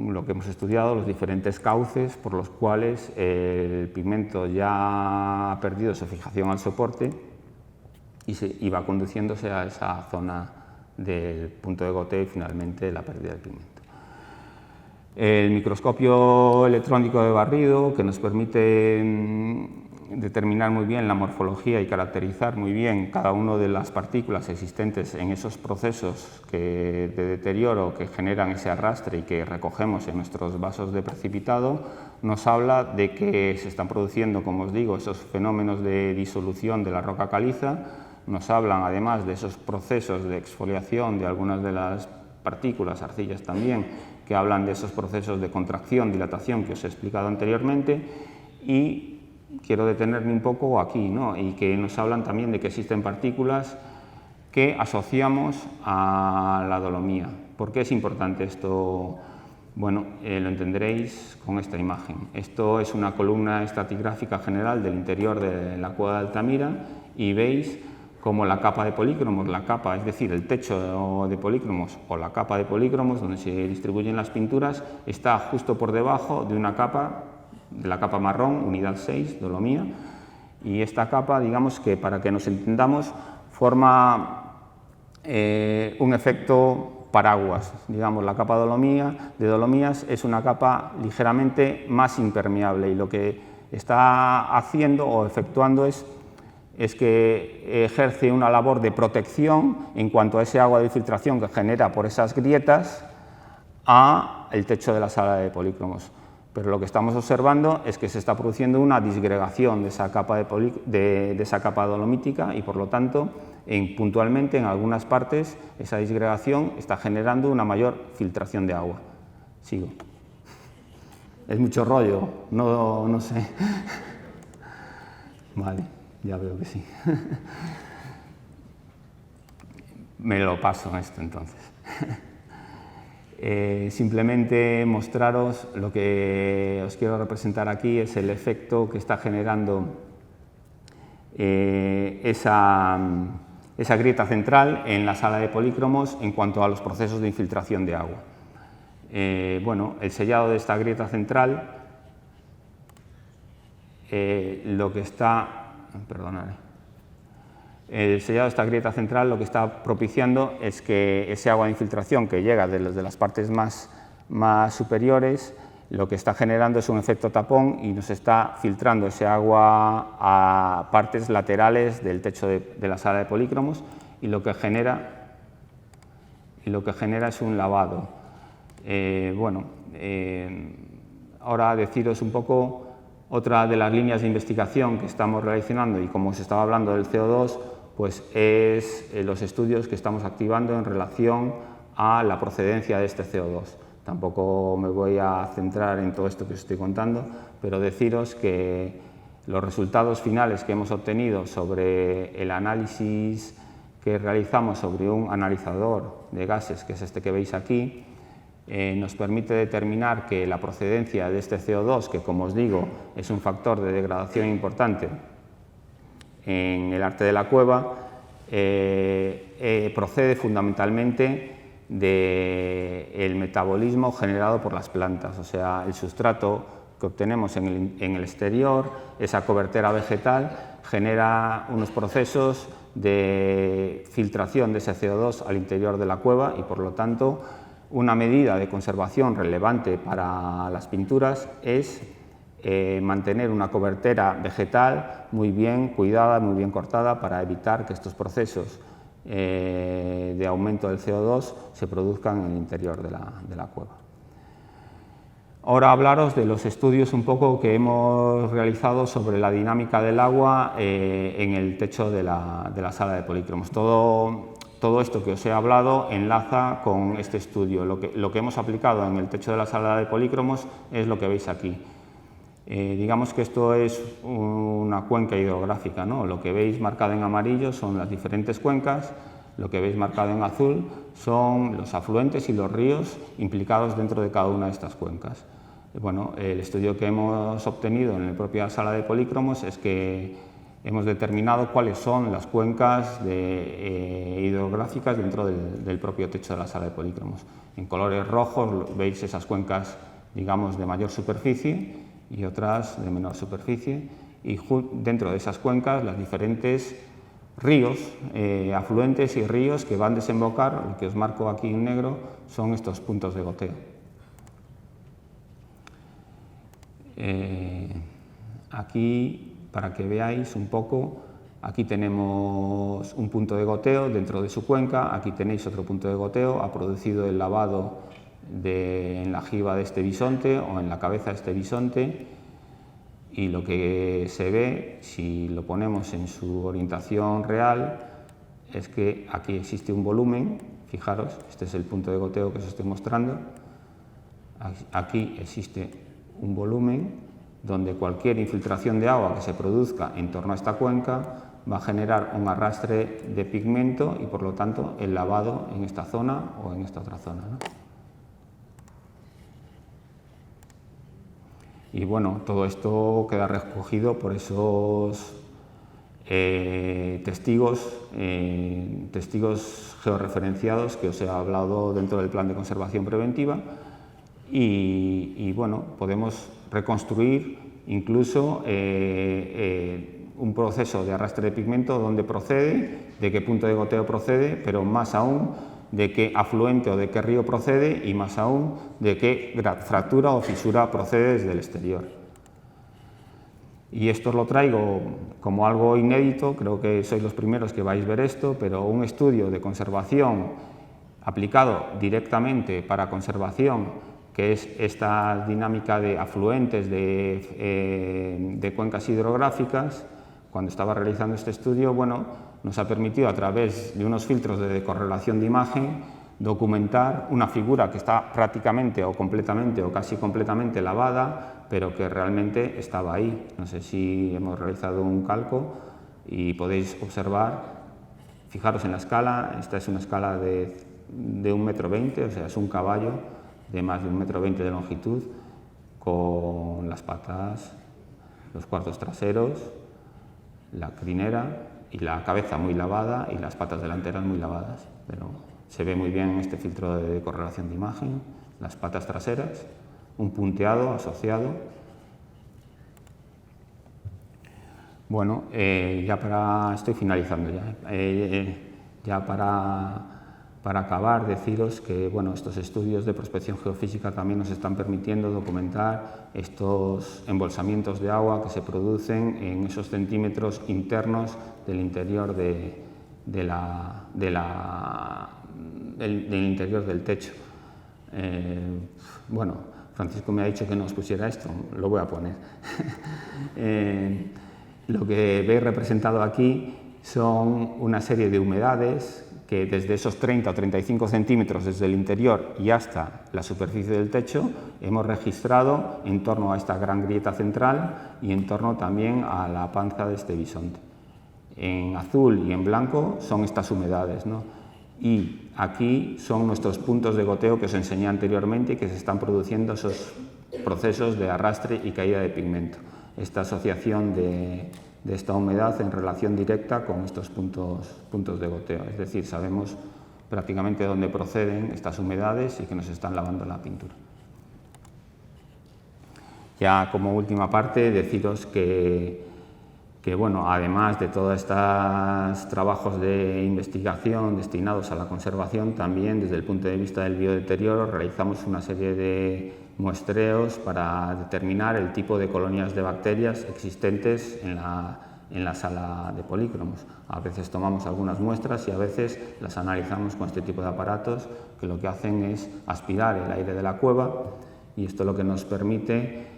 lo que hemos estudiado, los diferentes cauces por los cuales el pigmento ya ha perdido su fijación al soporte y va conduciéndose a esa zona del punto de goteo y finalmente la pérdida del pigmento. El microscopio electrónico de barrido, que nos permite determinar muy bien la morfología y caracterizar muy bien cada una de las partículas existentes en esos procesos de deterioro que generan ese arrastre y que recogemos en nuestros vasos de precipitado, nos habla de que se están produciendo, como os digo, esos fenómenos de disolución de la roca caliza. Nos hablan además de esos procesos de exfoliación de algunas de las partículas, arcillas también, que hablan de esos procesos de contracción, dilatación que os he explicado anteriormente, y quiero detenerme un poco aquí, ¿no? Y que nos hablan también de que existen partículas que asociamos a la dolomía. ¿Por qué es importante esto? Bueno, lo entenderéis con esta imagen. Esto es una columna estratigráfica general del interior de la cueva de Altamira y veis como la capa de polícromos, es decir, el techo de polícromos o la capa de polícromos donde se distribuyen las pinturas, está justo por debajo de una capa, de la capa marrón, unidad 6, dolomía, y esta capa, digamos que para que nos entendamos, forma un efecto paraguas. Digamos, la capa de dolomías es una capa ligeramente más impermeable y lo que está haciendo o efectuando es que ejerce una labor de protección en cuanto a ese agua de filtración que genera por esas grietas a el techo de la sala de polícromos. Pero lo que estamos observando es que se está produciendo una disgregación de esa capa, de esa capa dolomítica y, por lo tanto, puntualmente en algunas partes esa disgregación está generando una mayor filtración de agua. Sigo. Es mucho rollo, no sé. Vale. Ya veo que sí. Me lo paso esto entonces. Simplemente mostraros lo que os quiero representar aquí es el efecto que está generando esa grieta central en la sala de polícromos en cuanto a los procesos de infiltración de agua. Bueno, el sellado de esta grieta central el sellado de esta grieta central lo que está propiciando es que ese agua de infiltración que llega de las partes más superiores, lo que está generando es un efecto tapón y nos está filtrando ese agua a partes laterales del techo de la sala de polícromos y lo que genera es un lavado. Ahora deciros un poco otra de las líneas de investigación que estamos realizando y como os estaba hablando del CO2, pues es los estudios que estamos activando en relación a la procedencia de este CO2. Tampoco me voy a centrar en todo esto que os estoy contando, pero deciros que los resultados finales que hemos obtenido sobre el análisis que realizamos sobre un analizador de gases, que es este que veis aquí, nos permite determinar que la procedencia de este CO2, que como os digo es un factor de degradación importante en el arte de la cueva, procede fundamentalmente del metabolismo generado por las plantas, o sea, el sustrato que obtenemos en el exterior, esa cobertera vegetal, genera unos procesos de filtración de ese CO2 al interior de la cueva y, por lo tanto, una medida de conservación relevante para las pinturas es mantener una cobertera vegetal muy bien cuidada, muy bien cortada, para evitar que estos procesos de aumento del CO2 se produzcan en el interior de la cueva. Ahora hablaros de los estudios un poco que hemos realizado sobre la dinámica del agua en el techo de la sala de polícromos. Todo esto que os he hablado enlaza con este estudio. Lo que hemos aplicado en el techo de la sala de polícromos es lo que veis aquí. Digamos que esto es una cuenca hidrográfica, ¿no? Lo que veis marcado en amarillo son las diferentes cuencas, lo que veis marcado en azul son los afluentes y los ríos implicados dentro de cada una de estas cuencas. Bueno, el estudio que hemos obtenido en la propia sala de polícromos es que hemos determinado cuáles son las cuencas hidrográficas dentro del propio techo de la sala de polícromos. En colores rojos veis esas cuencas, digamos, de mayor superficie y otras de menor superficie, y dentro de esas cuencas las diferentes ríos, afluentes y ríos que van a desembocar. Lo que os marco aquí en negro son estos puntos de goteo. Aquí, para que veáis un poco, aquí tenemos un punto de goteo dentro de su cuenca, aquí tenéis otro punto de goteo, ha producido el lavado en la jiba de este bisonte o en la cabeza de este bisonte, y lo que se ve, si lo ponemos en su orientación real, es que aquí existe un volumen. Fijaros, este es el punto de goteo que os estoy mostrando, aquí existe un volumen donde cualquier infiltración de agua que se produzca en torno a esta cuenca va a generar un arrastre de pigmento y, por lo tanto, el lavado en esta zona o en esta otra zona, ¿no? Y bueno, todo esto queda recogido por esos testigos georreferenciados que os he hablado dentro del plan de conservación preventiva y bueno, podemos reconstruir incluso un proceso de arrastre de pigmento, dónde procede, de qué punto de goteo procede, pero más aún de qué afluente o de qué río procede y más aún de qué fractura o fisura procede desde el exterior. Y esto os lo traigo como algo inédito, creo que sois los primeros que vais a ver esto, pero un estudio de conservación aplicado directamente para conservación, que es esta dinámica de afluentes de cuencas hidrográficas. Cuando estaba realizando este estudio, bueno, nos ha permitido, a través de unos filtros de correlación de imagen, documentar una figura que está prácticamente o completamente o casi completamente lavada, pero que realmente estaba ahí. No sé si hemos realizado un calco y podéis observar, fijaros en la escala, esta es una escala de 1,20 m, o sea, es un caballo de más de 1,20 m de longitud, con las patas, los cuartos traseros, la crinera y la cabeza muy lavada y las patas delanteras muy lavadas, pero se ve muy bien en este filtro de correlación de imagen, las patas traseras, un punteado asociado. Bueno, estoy finalizando ya para acabar, deciros que bueno, estos estudios de prospección geofísica también nos están permitiendo documentar estos embolsamientos de agua que se producen en esos centímetros internos del interior del interior del techo. Bueno, Francisco me ha dicho que no os pusiera esto, lo voy a poner. Lo que veis representado aquí son una serie de humedades que desde esos 30 o 35 centímetros desde el interior y hasta la superficie del techo hemos registrado en torno a esta gran grieta central y en torno también a la panza de este bisonte. En azul y en blanco son estas humedades, ¿no? Y aquí son nuestros puntos de goteo que os enseñé anteriormente y que se están produciendo esos procesos de arrastre y caída de pigmento. Esta asociación de esta humedad en relación directa con estos puntos de goteo. Es decir, sabemos prácticamente dónde proceden estas humedades y que nos están lavando la pintura. Ya como última parte, deciros que bueno, además de todos estos trabajos de investigación destinados a la conservación, también desde el punto de vista del biodeterioro realizamos una serie de muestreos para determinar el tipo de colonias de bacterias existentes en la sala de polícromos. A veces tomamos algunas muestras y a veces las analizamos con este tipo de aparatos que lo que hacen es aspirar el aire de la cueva y esto lo que nos permite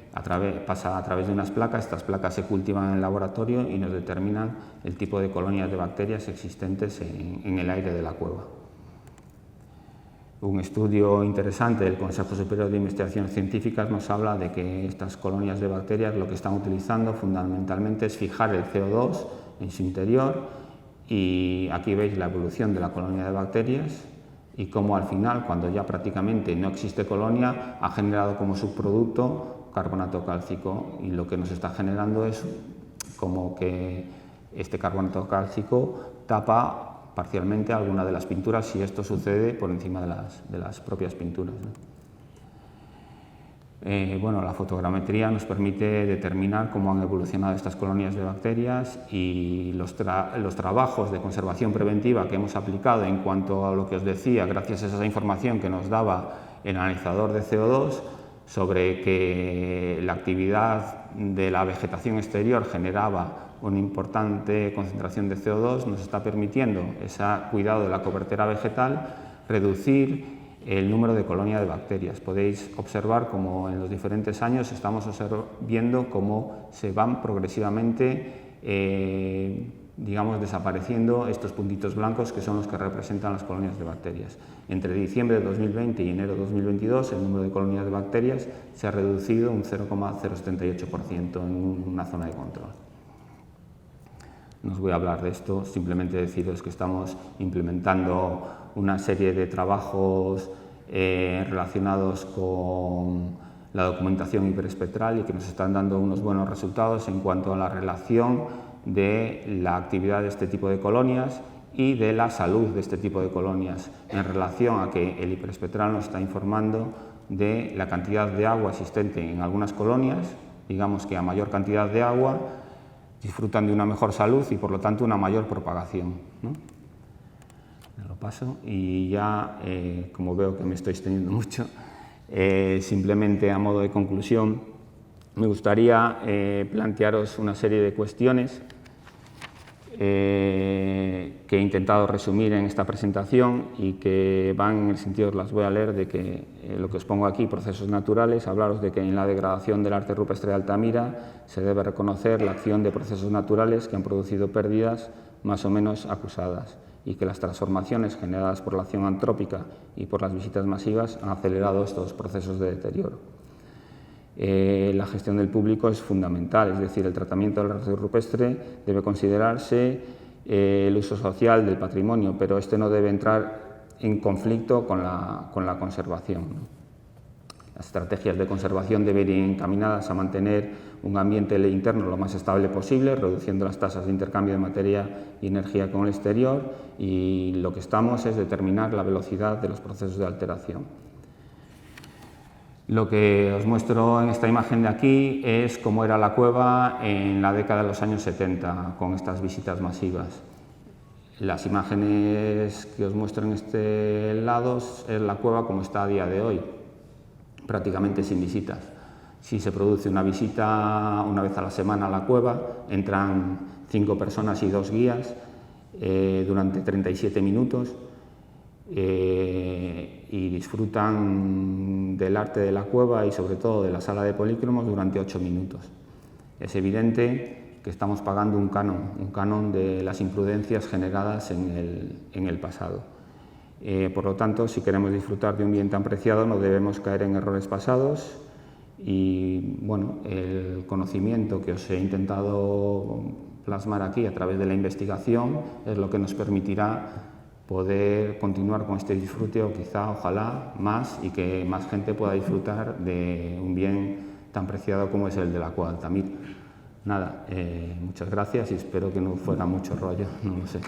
pasa a través de unas placas. Estas placas se cultivan en el laboratorio y nos determinan el tipo de colonias de bacterias existentes en el aire de la cueva. Un estudio interesante del Consejo Superior de Investigaciones Científicas nos habla de que estas colonias de bacterias lo que están utilizando fundamentalmente es fijar el CO2 en su interior y aquí veis la evolución de la colonia de bacterias y cómo al final, cuando ya prácticamente no existe colonia, ha generado como subproducto carbonato cálcico y lo que nos está generando es como que este carbonato cálcico tapa parcialmente alguna de las pinturas si esto sucede por encima de las propias pinturas, ¿no? Bueno, la fotogrametría nos permite determinar cómo han evolucionado estas colonias de bacterias y los trabajos de conservación preventiva que hemos aplicado en cuanto a lo que os decía, gracias a esa información que nos daba el analizador de CO2 sobre que la actividad de la vegetación exterior generaba una importante concentración de CO2, nos está permitiendo ese cuidado de la cobertura vegetal, reducir el número de colonias de bacterias. Podéis observar cómo en los diferentes años estamos viendo cómo se van progresivamente digamos, desapareciendo estos puntitos blancos que son los que representan las colonias de bacterias. Entre diciembre de 2020 y enero de 2022, el número de colonias de bacterias se ha reducido un 0,078% en una zona de control. No os voy a hablar de esto, simplemente deciros que estamos implementando una serie de trabajos relacionados con la documentación hiperespectral y que nos están dando unos buenos resultados en cuanto a la relación de la actividad de este tipo de colonias y de la salud de este tipo de colonias, en relación a que el hiperespectral nos está informando de la cantidad de agua existente en algunas colonias, digamos que a mayor cantidad de agua disfrutan de una mejor salud y por lo tanto una mayor propagación, ¿no? Me lo paso y ya, como veo que me estoy extendiendo mucho, simplemente a modo de conclusión me gustaría plantearos una serie de cuestiones que he intentado resumir en esta presentación y que van en el sentido, os las voy a leer, de que lo que os pongo aquí, procesos naturales, hablaros de que en la degradación del arte rupestre de Altamira se debe reconocer la acción de procesos naturales que han producido pérdidas más o menos acusadas y que las transformaciones generadas por la acción antrópica y por las visitas masivas han acelerado estos procesos de deterioro. La gestión del público es fundamental, es decir, el tratamiento del arte rupestre debe considerarse el uso social del patrimonio, pero este no debe entrar en conflicto con la conservación, ¿no? Las estrategias de conservación deben ir encaminadas a mantener un ambiente interno lo más estable posible, reduciendo las tasas de intercambio de materia y energía con el exterior, y lo que estamos es determinar la velocidad de los procesos de alteración. Lo que os muestro en esta imagen de aquí es cómo era la cueva en la década de los años 70, con estas visitas masivas. Las imágenes que os muestro en este lado es la cueva como está a día de hoy, prácticamente sin visitas. Si se produce una visita una vez a la semana a la cueva, entran 5 personas y 2 guías durante 37 minutos. Y disfrutan del arte de la cueva y sobre todo de la sala de polícromos durante 8 minutos. Es evidente que estamos pagando un canon de las imprudencias generadas en el pasado. Por lo tanto, si queremos disfrutar de un bien tan preciado, no debemos caer en errores pasados y bueno, el conocimiento que os he intentado plasmar aquí a través de la investigación es lo que nos permitirá poder continuar con este disfrute o quizá, ojalá, más y que más gente pueda disfrutar de un bien tan preciado como es el de la cueva de Altamira. Nada, muchas gracias y espero que no fuera mucho rollo, no lo sé.